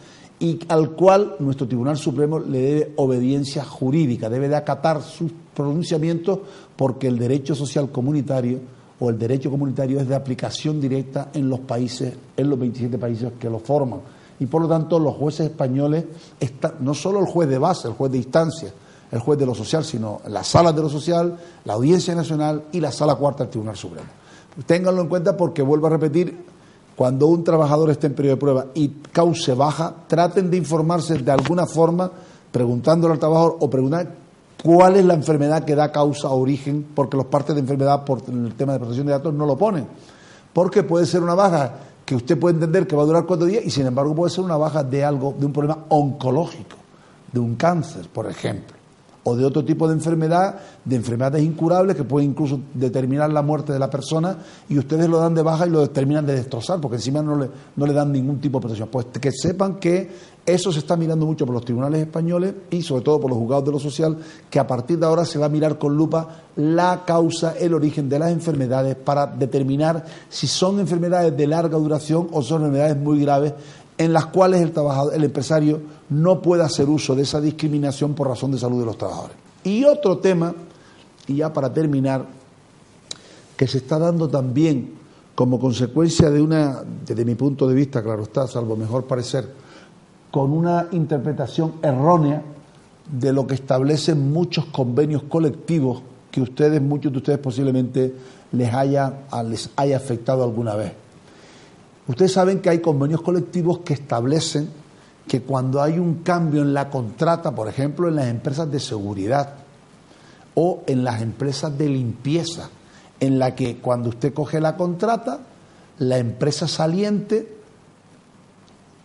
y al cual nuestro Tribunal Supremo le debe obediencia jurídica, debe de acatar sus pronunciamientos, porque el derecho social comunitario o el derecho comunitario es de aplicación directa en los países, en los 27 países que lo forman. Y por lo tanto los jueces españoles, no solo el juez de base, el juez de instancia, el juez de lo social, sino las salas de lo social, la Audiencia Nacional y la Sala Cuarta del Tribunal Supremo. Ténganlo en cuenta, porque vuelvo a repetir, cuando un trabajador esté en periodo de prueba y cause baja, traten de informarse de alguna forma, preguntándole al trabajador o preguntar cuál es la enfermedad que da causa o origen, porque los partes de enfermedad por el tema de protección de datos no lo ponen. Porque puede ser una baja que usted puede entender que va a durar 4 días y sin embargo puede ser una baja de algo, de un problema oncológico, de un cáncer, por ejemplo, o de otro tipo de enfermedad, de enfermedades incurables que pueden incluso determinar la muerte de la persona, y ustedes lo dan de baja y lo terminan de destrozar, porque encima no le dan ningún tipo de protección. Pues que sepan que eso se está mirando mucho por los tribunales españoles y sobre todo por los juzgados de lo social, que a partir de ahora se va a mirar con lupa la causa, el origen de las enfermedades, para determinar si son enfermedades de larga duración o son enfermedades muy graves, en las cuales el empresario no puede hacer uso de esa discriminación por razón de salud de los trabajadores. Y otro tema, y ya para terminar, que se está dando también como consecuencia de desde mi punto de vista, claro está, salvo mejor parecer, con una interpretación errónea de lo que establecen muchos convenios colectivos que muchos de ustedes posiblemente les haya afectado alguna vez. Ustedes saben que hay convenios colectivos que establecen que cuando hay un cambio en la contrata, por ejemplo, en las empresas de seguridad o en las empresas de limpieza, en la que cuando usted coge la contrata, la empresa saliente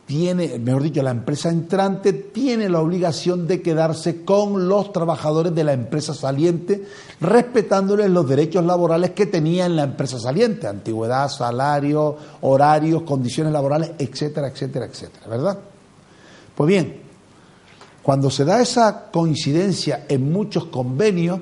la empresa entrante tiene la obligación de quedarse con los trabajadores de la empresa saliente, respetándoles los derechos laborales que tenía en la empresa saliente, antigüedad, salario, horarios, condiciones laborales, etcétera, etcétera, etcétera, ¿verdad? Pues bien, cuando se da esa coincidencia en muchos convenios,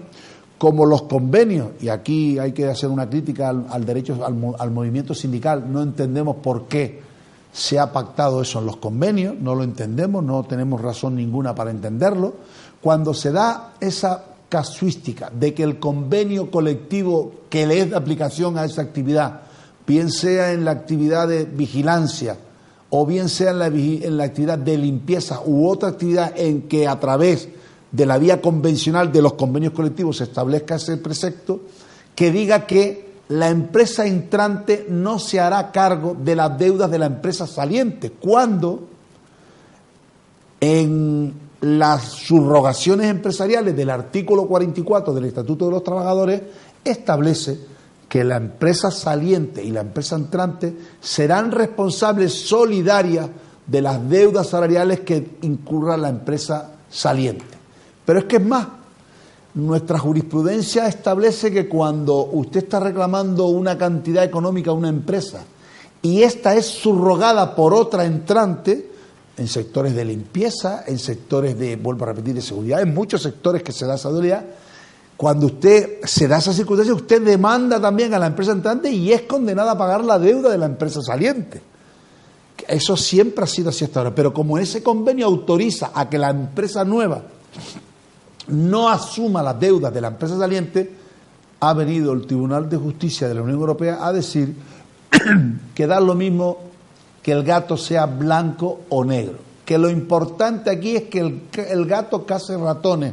como los convenios, y aquí hay que hacer una crítica al movimiento sindical, no entendemos por qué se ha pactado eso en los convenios, no lo entendemos, no tenemos razón ninguna para entenderlo. Cuando se da esa casuística de que el convenio colectivo que le es de aplicación a esa actividad, bien sea en la actividad de vigilancia o bien sea en la actividad de limpieza u otra actividad en que a través de la vía convencional de los convenios colectivos se establezca ese precepto, que diga que la empresa entrante no se hará cargo de las deudas de la empresa saliente, cuando en las subrogaciones empresariales del artículo 44 del Estatuto de los Trabajadores establece que la empresa saliente y la empresa entrante serán responsables solidarias de las deudas salariales que incurra la empresa saliente. Pero es que es más, nuestra jurisprudencia establece que cuando usted está reclamando una cantidad económica a una empresa y esta es subrogada por otra entrante, en sectores de limpieza, en sectores vuelvo a repetir, de seguridad, en muchos sectores que se da esa dualidad, cuando usted se da esa circunstancia, usted demanda también a la empresa entrante y es condenada a pagar la deuda de la empresa saliente. Eso siempre ha sido así hasta ahora, pero como ese convenio autoriza a que la empresa nueva no asuma las deudas de la empresa saliente, ha venido el Tribunal de Justicia de la Unión Europea a decir que da lo mismo que el gato sea blanco o negro, que lo importante aquí es que el gato case ratones,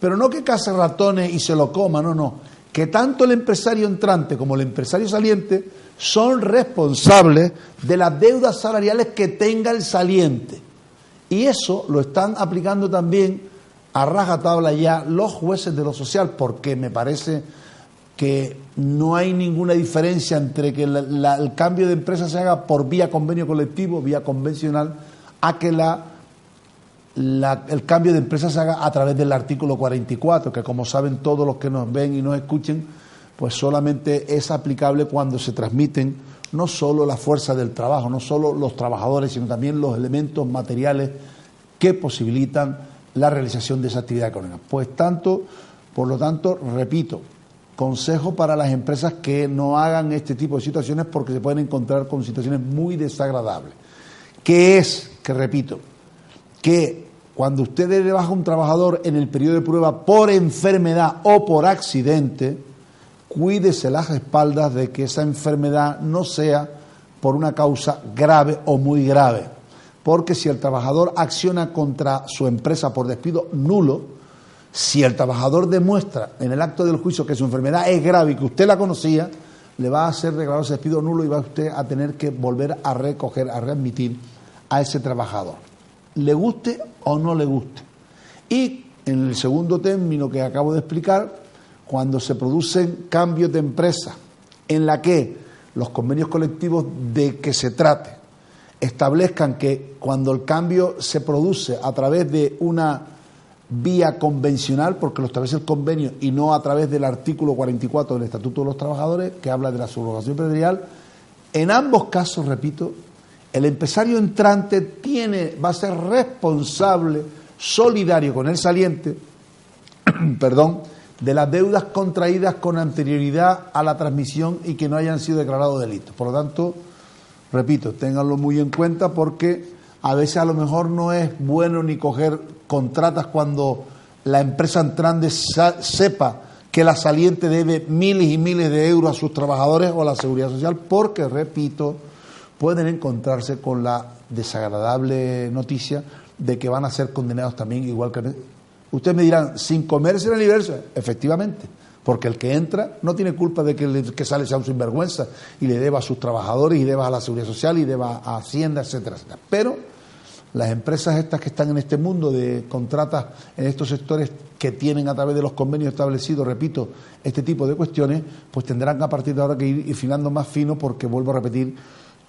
pero no que case ratones y se lo coma, no, que tanto el empresario entrante como el empresario saliente son responsables de las deudas salariales que tenga el saliente, y eso lo están aplicando también a rajatabla ya los jueces de lo social, porque me parece que no hay ninguna diferencia entre que el cambio de empresa se haga por vía convenio colectivo, vía convencional, a que el cambio de empresa se haga a través del artículo 44, que como saben todos los que nos ven y nos escuchen, pues solamente es aplicable cuando se transmiten no solo la fuerza del trabajo, no solo los trabajadores, sino también los elementos materiales que posibilitan la realización de esa actividad económica. Por lo tanto, repito, consejo para las empresas que no hagan este tipo de situaciones porque se pueden encontrar con situaciones muy desagradables. Que repito, que cuando usted dé de baja a un trabajador en el periodo de prueba por enfermedad o por accidente, cuídese las espaldas de que esa enfermedad no sea por una causa grave o muy grave. Porque si el trabajador acciona contra su empresa por despido nulo, si el trabajador demuestra en el acto del juicio que su enfermedad es grave y que usted la conocía, le va a hacer declarado ese despido nulo y va usted a tener que volver a recoger, a readmitir a ese trabajador, le guste o no le guste. Y en el segundo término que acabo de explicar, cuando se producen cambios de empresa en la que los convenios colectivos de que se trate establezcan que cuando el cambio se produce a través de una vía convencional, porque lo establece el convenio, y no a través del artículo 44 del Estatuto de los Trabajadores, que habla de la subrogación empresarial. En ambos casos, repito, el empresario entrante va a ser responsable, solidario con el saliente, perdón, de las deudas contraídas con anterioridad a la transmisión y que no hayan sido declarados delitos. Por lo tanto, repito, ténganlo muy en cuenta, porque a veces a lo mejor no es bueno ni coger contratas cuando la empresa entrante sepa que la saliente debe miles y miles de euros a sus trabajadores o a la Seguridad Social, porque, repito, pueden encontrarse con la desagradable noticia de que van a ser condenados también, igual que... Ustedes me dirán, sin comerse el universo, efectivamente, porque el que entra no tiene culpa de que el que sale sea un sinvergüenza y le deba a sus trabajadores y deba a la Seguridad Social y deba a Hacienda, etcétera, etcétera. Pero las empresas estas que están en este mundo de contratas en estos sectores que tienen a través de los convenios establecidos, repito, este tipo de cuestiones, pues tendrán a partir de ahora que ir filando más fino, porque vuelvo a repetir,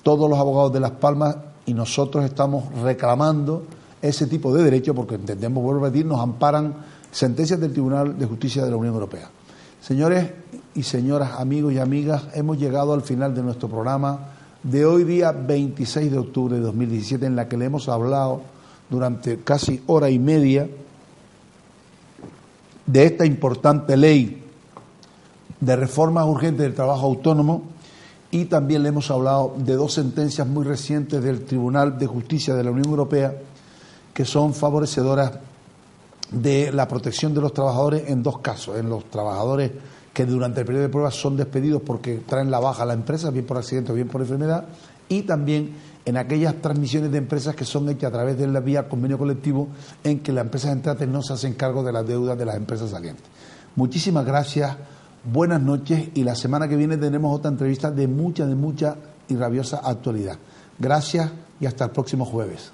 todos los abogados de Las Palmas y nosotros estamos reclamando ese tipo de derechos, porque entendemos, vuelvo a repetir, nos amparan sentencias del Tribunal de Justicia de la Unión Europea. Señores y señoras, amigos y amigas, hemos llegado al final de nuestro programa de hoy, día 26 de octubre de 2017, en la que le hemos hablado durante casi hora y media de esta importante ley de reformas urgentes del trabajo autónomo, y también le hemos hablado de dos sentencias muy recientes del Tribunal de Justicia de la Unión Europea que son favorecedoras de la protección de los trabajadores en dos casos: en los trabajadores que durante el periodo de prueba son despedidos porque traen la baja a la empresa, bien por accidente o bien por enfermedad, y también en aquellas transmisiones de empresas que son hechas a través de la vía convenio colectivo, en que las empresas entrantes no se hacen cargo de las deudas de las empresas salientes. Muchísimas gracias, buenas noches, y la semana que viene tenemos otra entrevista de mucha y rabiosa actualidad. Gracias y hasta el próximo jueves.